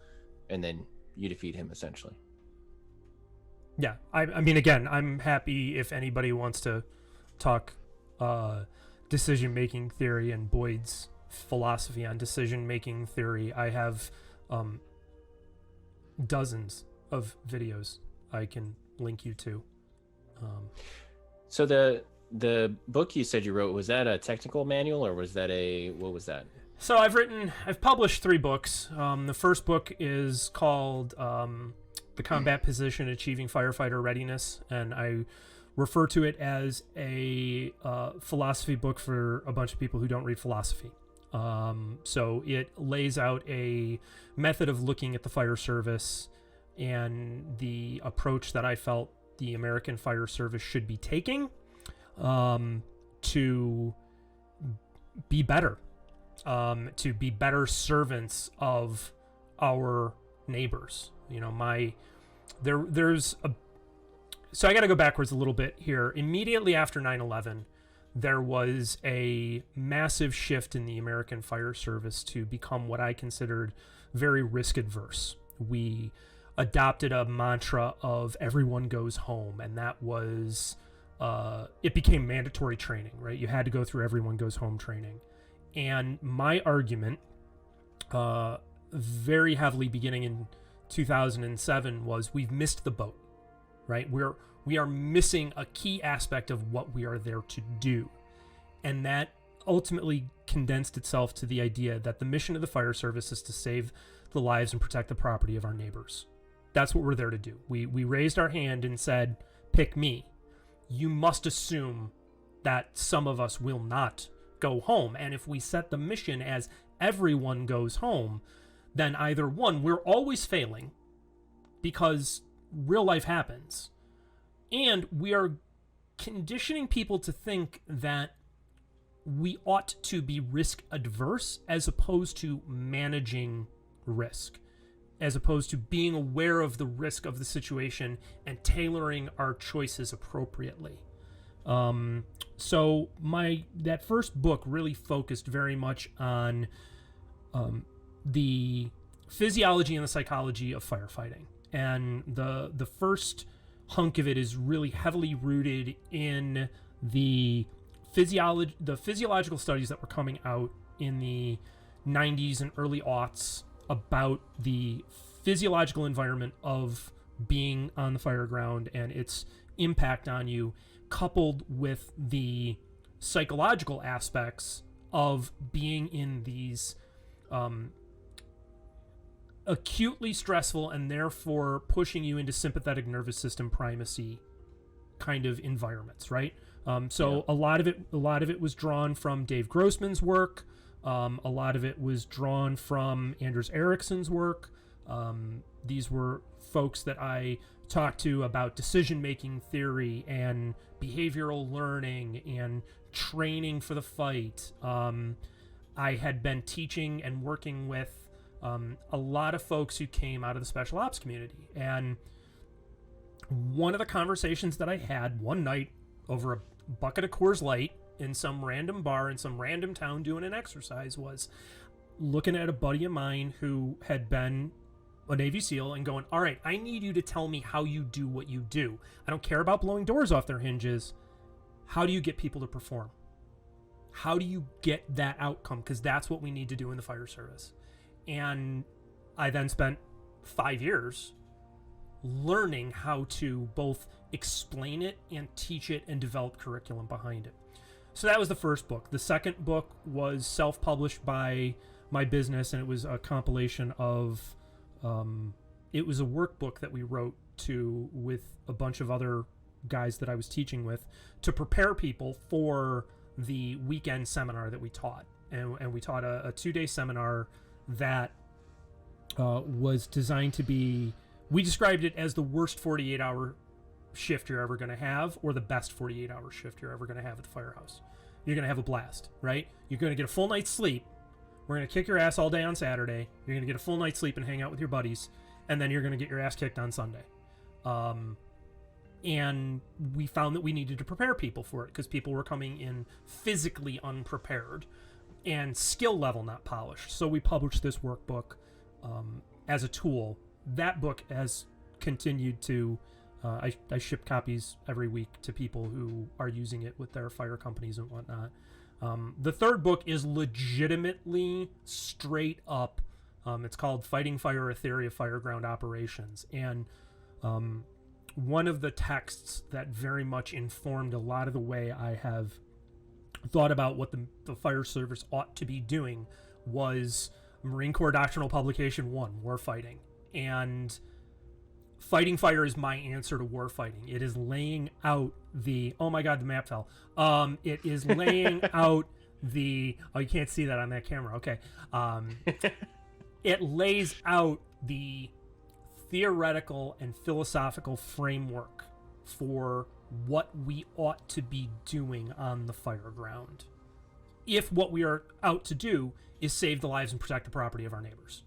and then you defeat him, essentially. Yeah, again, I'm happy if anybody wants to talk decision-making theory and Boyd's philosophy on decision-making theory. I have dozens of videos I can link you to. So the book you said you wrote, was that a technical manual, or was that what was that? So I've published 3 books. The first book is called The Combat Position Achieving Firefighter Readiness, and I refer to it as a philosophy book for a bunch of people who don't read philosophy. So it lays out a method of looking at the fire service and the approach that I felt the American Fire Service should be taking to be better, to be better servants of our neighbors. So I got to go backwards a little bit here. Immediately after 9/11, there was a massive shift in the American Fire Service to become what I considered very risk adverse. We adopted a mantra of everyone goes home, and that was it became mandatory training, right? You had to go through everyone goes home training. And my argument very heavily beginning in 2007 was we've missed the boat, right? We are missing a key aspect of what we are there to do. And that ultimately condensed itself to the idea that the mission of the fire service is to save the lives and protect the property of our neighbors. That's what we're there to do. We raised our hand and said, pick me. You must assume that some of us will not go home. And if we set the mission as everyone goes home, then either one, we're always failing because real life happens, and we are conditioning people to think that we ought to be risk adverse as opposed to managing risk. as opposed to being aware of the risk of the situation and tailoring our choices appropriately. So that first book really focused very much on the physiology and the psychology of firefighting, and the first hunk of it is really heavily rooted in the physiological studies that were coming out in the 90s and early aughts about the physiological environment of being on the fire ground and its impact on you, coupled with the psychological aspects of being in these acutely stressful and therefore pushing you into sympathetic nervous system primacy kind of environments, right? So a lot of it was drawn from Dave Grossman's work. A lot of it was drawn from Anders Ericsson's work. These were folks that I talked to about decision-making theory and behavioral learning and training for the fight. I had been teaching and working with a lot of folks who came out of the special ops community. And one of the conversations that I had one night over a bucket of Coors Light in some random bar in some random town doing an exercise was looking at a buddy of mine who had been a Navy SEAL and going, all right, I need you to tell me how you do what you do. I don't care about blowing doors off their hinges. How do you get people to perform? How do you get that outcome? Because that's what we need to do in the fire service. And I then spent 5 years learning how to both explain it and teach it and develop curriculum behind it. So that was the first book. The second book was self-published by my business, and it was a compilation of it was a workbook that we wrote with a bunch of other guys that I was teaching with to prepare people for the weekend seminar that we taught. And we taught a 2-day seminar that was designed to be, we described it as the worst 48-hour shift you're ever going to have, or the best 48-hour shift you're ever going to have at the firehouse. You're going to have a blast, right? You're going to get a full night's sleep. We're going to kick your ass all day on Saturday. You're going to get a full night's sleep and hang out with your buddies, and then you're going to get your ass kicked on Sunday. And we found that we needed to prepare people for it because people were coming in physically unprepared and skill level not polished. So we published this workbook as a tool. That book has continued to I ship copies every week to people who are using it with their fire companies and whatnot. The third book is legitimately straight up. It's called Fighting Fire, A Theory of Fireground Operations. And one of the texts that very much informed a lot of the way I have thought about what the fire service ought to be doing was Marine Corps Doctrinal Publication 1, Warfighting. And Fighting Fire is my answer to warfighting. It is laying out oh my God, the map fell. It is laying out you can't see that on that camera. Okay. It lays out the theoretical and philosophical framework for what we ought to be doing on the fire ground, if what we are out to do is save the lives and protect the property of our neighbors.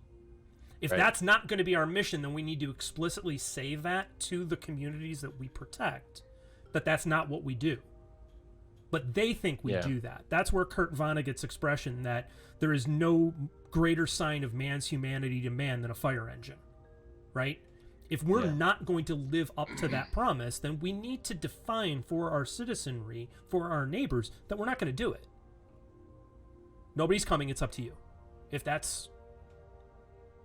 If that's not going to be our mission, then we need to explicitly say that to the communities that we protect, that's not what we do. But they think we do that. That's where Kurt Vonnegut's expression that there is no greater sign of man's humanity to man than a fire engine, right? If we're not going to live up to that promise, then we need to define for our citizenry, for our neighbors, that we're not going to do it. Nobody's coming, it's up to you. If that's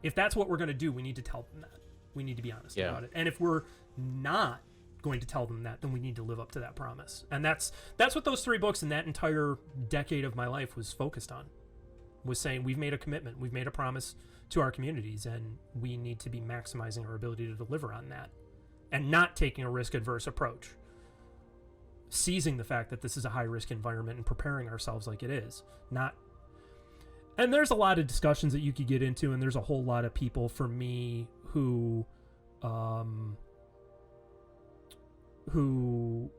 what we're going to do, we need to tell them that. We need to be honest about it. And if we're not going to tell them that, then we need to live up to that promise. And that's what those 3 books and that entire decade of my life was focused on, was saying we've made a commitment, we've made a promise to our communities, and we need to be maximizing our ability to deliver on that and not taking a risk-adverse approach. Seizing the fact that this is a high-risk environment and preparing ourselves like it is. And there's a lot of discussions that you could get into, and there's a whole lot of people, for me, who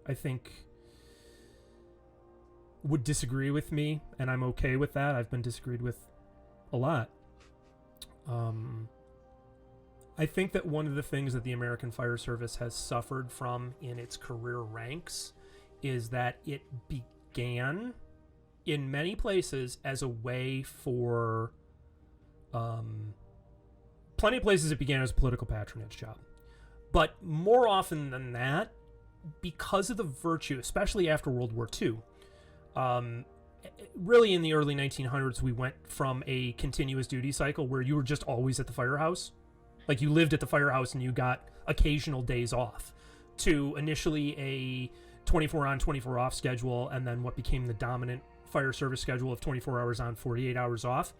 I think would disagree with me, and I'm okay with that. I've been disagreed with a lot. I think that one of the things that the American Fire Service has suffered from in its career ranks is that it began in many places as a way for plenty of places it began as a political patronage job, but more often than that, because of the virtue, especially after World War II, really in the early 1900s, we went from a continuous duty cycle where you were just always at the firehouse, like you lived at the firehouse and you got occasional days off, to initially a 24 on 24 off schedule, and then what became the dominant fire service schedule of 24 hours on 48 hours off.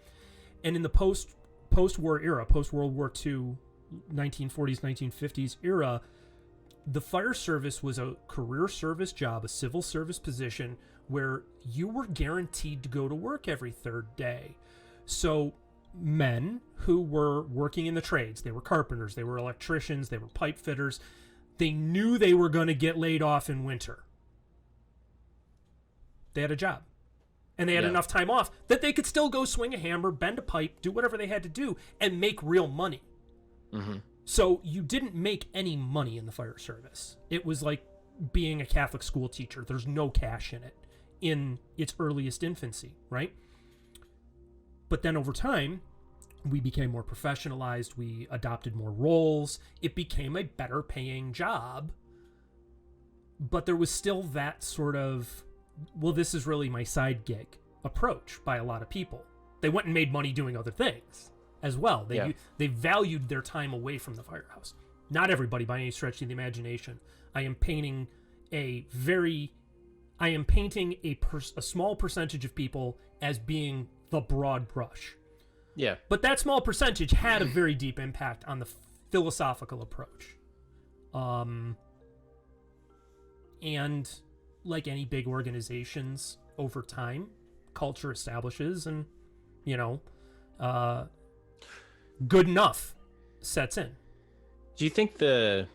And in the post-war era, post-World War II, 1940s 1950s era, the fire service was a career service job, a civil service position where you were guaranteed to go to work every third day. So men who were working in the trades, they were carpenters, they were electricians, they were pipe fitters, they knew they were going to get laid off in winter. They had a job. And they had enough time off that they could still go swing a hammer, bend a pipe, do whatever they had to do, and make real money. Mm-hmm. So you didn't make any money in the fire service. It was like being a Catholic school teacher. There's no cash in it in its earliest infancy, right? But then over time, we became more professionalized. We adopted more roles. It became a better paying job. But there was still that sort of, well, this is really my side gig approach by a lot of people. They went and made money doing other things as well. They valued their time away from the firehouse. Not everybody by any stretch of the imagination. I am painting a small percentage of people as being the broad brush. Yeah. But that small percentage had a very deep impact on the philosophical approach. And like any big organizations, over time, culture establishes, and, good enough sets in. Do you think the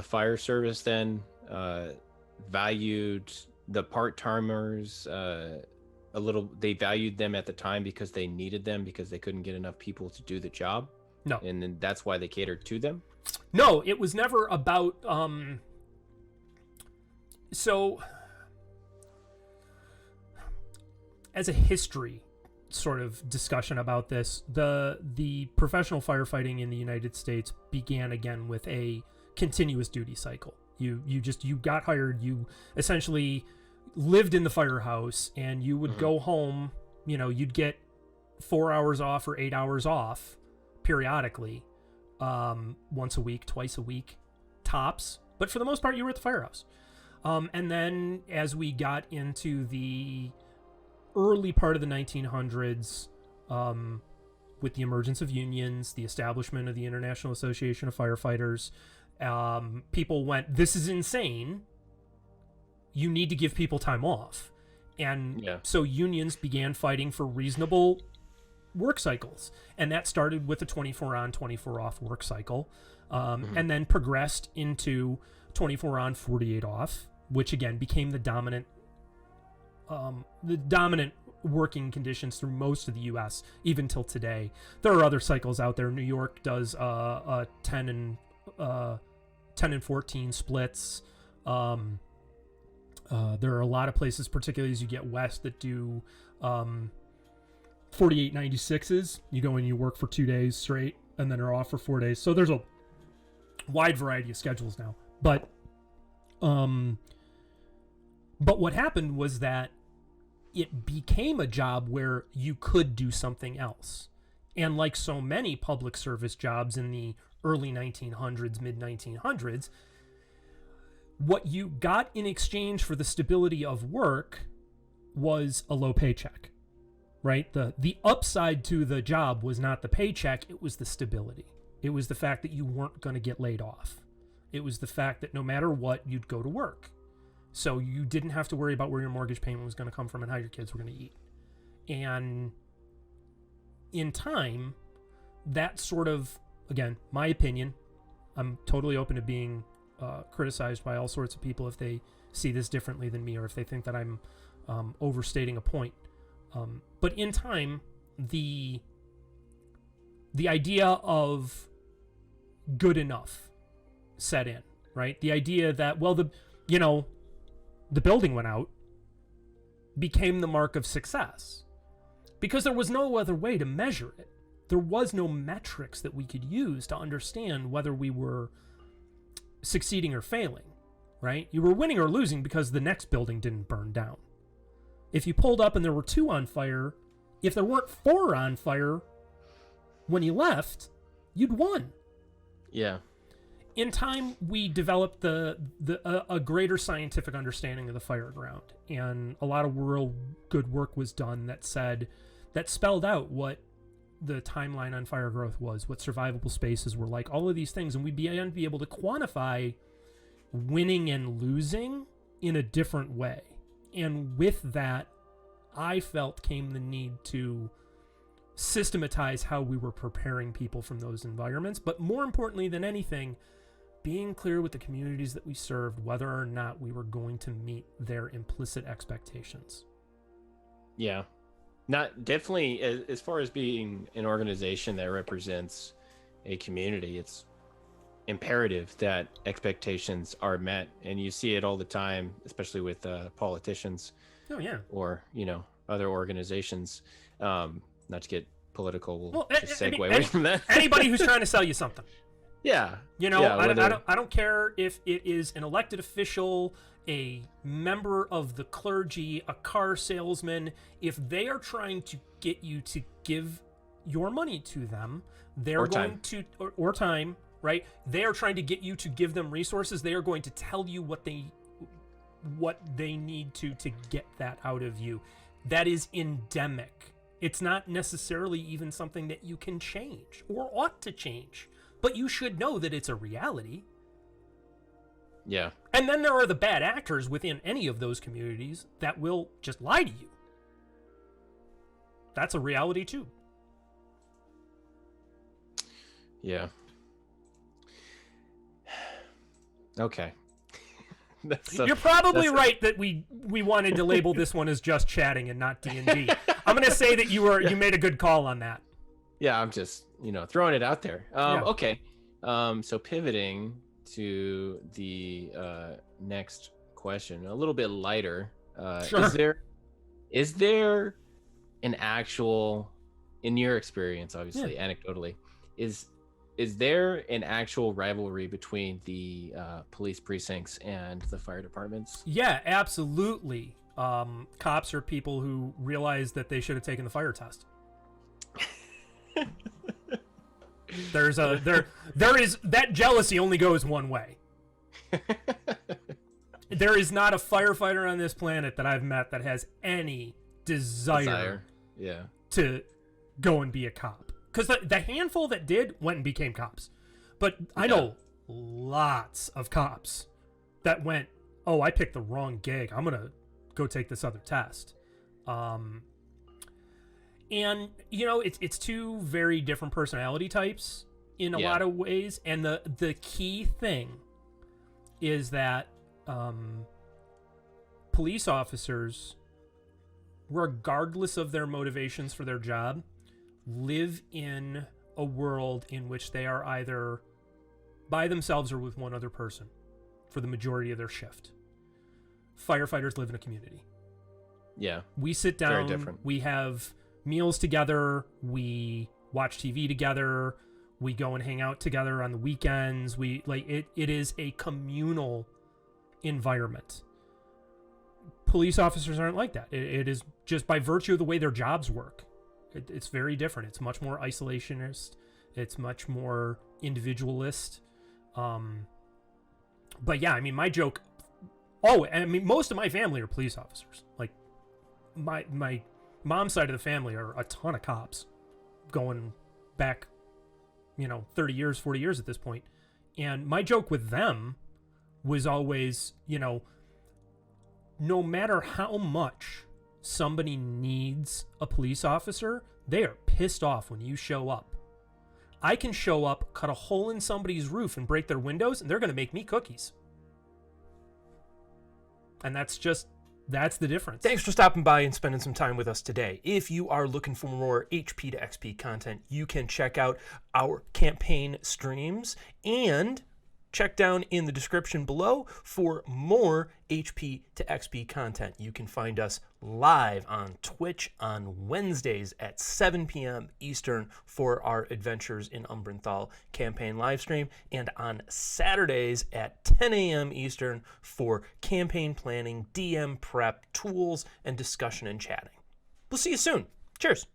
fire service then valued the part-timers a little? They valued them at the time because they needed them, because they couldn't get enough people to do the job? No. And then that's why they catered to them? No, it was never about so as a history sort of discussion about this, the professional firefighting in the United States began again with a continuous duty cycle. You got hired, you essentially lived in the firehouse, and you would go home, you'd get 4 hours off or 8 hours off periodically, once a week, twice a week, tops. But for the most part, you were at the firehouse. And then as we got into the early part of the 1900s, with the emergence of unions, the establishment of the International Association of Firefighters, people went, this is insane. You need to give people time off. And so unions began fighting for reasonable work cycles. And that started with a 24 on, 24 off work cycle, and then progressed into 24 on, 48 off, which again became the dominant working conditions through most of the U.S. even till today. There are other cycles out there. New York does 10 and 14 splits. There are a lot of places, particularly as you get west, that do 48-96s. You go and you work for 2 days straight and then are off for 4 days. So there's a wide variety of schedules now. But what happened was that it became a job where you could do something else. And like so many public service jobs in the early 1900s, mid 1900s, what you got in exchange for the stability of work was a low paycheck, right? The upside to the job was not the paycheck, it was the stability. It was the fact that you weren't going to get laid off. It was the fact that no matter what, you'd go to work. So you didn't have to worry about where your mortgage payment was going to come from and how your kids were going to eat. And in time, that sort of, again, my opinion, I'm totally open to being criticized by all sorts of people if they see this differently than me, or if they think that I'm overstating a point. But in time, the the idea of good enough set in, right? The idea that, well, the building went out became the mark of success because there was no other way to measure it. There was no metrics that we could use to understand whether we were succeeding or failing, right? You were winning or losing because the next building didn't burn down. If you pulled up and there were 2 on fire, if there weren't 4 on fire when you left, you'd won. Yeah. In time, we developed a greater scientific understanding of the fire ground, and a lot of real good work was done that spelled out what the timeline on fire growth was, what survivable spaces were like, all of these things, and we began to be able to quantify winning and losing in a different way. And with that, I felt came the need to systematize how we were preparing people from those environments, but more importantly than anything, being clear with the communities that we served whether or not we were going to meet their implicit expectations. Yeah. Not definitely as far as being an organization that represents a community, it's imperative that expectations are met, and you see it all the time, especially with politicians. Oh yeah. Or other organizations. Not to get political, we'll just segue away away from that. Anybody who's trying to sell you something. Yeah. I don't care if it is an elected official, a member of the clergy, a car salesman. If they are trying to get you to give your money to them, they're going to or time, right? They are trying to get you to give them resources. They are going to tell you what they need to get that out of you. That is endemic. It's not necessarily even something that you can change or ought to change, but you should know that it's a reality. Yeah. And then there are the bad actors within any of those communities that will just lie to you. That's a reality too. Yeah. Okay. You're probably right that we wanted to label this one as just chatting and not D&D. I'm going to say that you made a good call on that. Yeah, I'm just, throwing it out there. Yeah. Okay. So pivoting to the next question, a little bit lighter. Sure. Is there an actual, in your experience, obviously, anecdotally, is there an actual rivalry between the police precincts and the fire departments? Yeah, absolutely. Cops are people who realize that they should have taken the fire test. There is that jealousy only goes one way. There is not a firefighter on this planet that I've met that has any desire. Yeah. To go and be a cop. Because the handful that did went and became cops. But I know lots of cops that went, oh, I picked the wrong gig. I'm going to go take this other test. And, it's two very different personality types in a lot of ways. And the key thing is that police officers, regardless of their motivations for their job, live in a world in which they are either by themselves or with one other person for the majority of their shift. Firefighters live in a community. Yeah. We sit down, very different. We have meals together, we watch TV together, we go and hang out together on the weekends. It is a communal environment. Police officers aren't like that. It is just by virtue of the way their jobs work. It's very different. It's much more isolationist. It's much more individualist. But yeah, I mean, my joke. Oh, I mean, most of my family are police officers. Like, my mom's side of the family are a ton of cops, going back, 30 years, 40 years at this point. And my joke with them was always, no matter how much somebody needs a police officer, they are pissed off when you show up. I can show up, cut a hole in somebody's roof and break their windows, and they're going to make me cookies. And that's just That's the difference. Thanks for stopping by and spending some time with us today. If you are looking for more HP to XP content, you can check out our campaign streams and check down in the description below for more HP to XP content. You can find us live on Twitch on Wednesdays at 7 p.m. Eastern for our Adventures in Umbrenthal campaign live stream, and on Saturdays at 10 a.m. Eastern for campaign planning, DM prep, tools, and discussion and chatting. We'll see you soon. Cheers.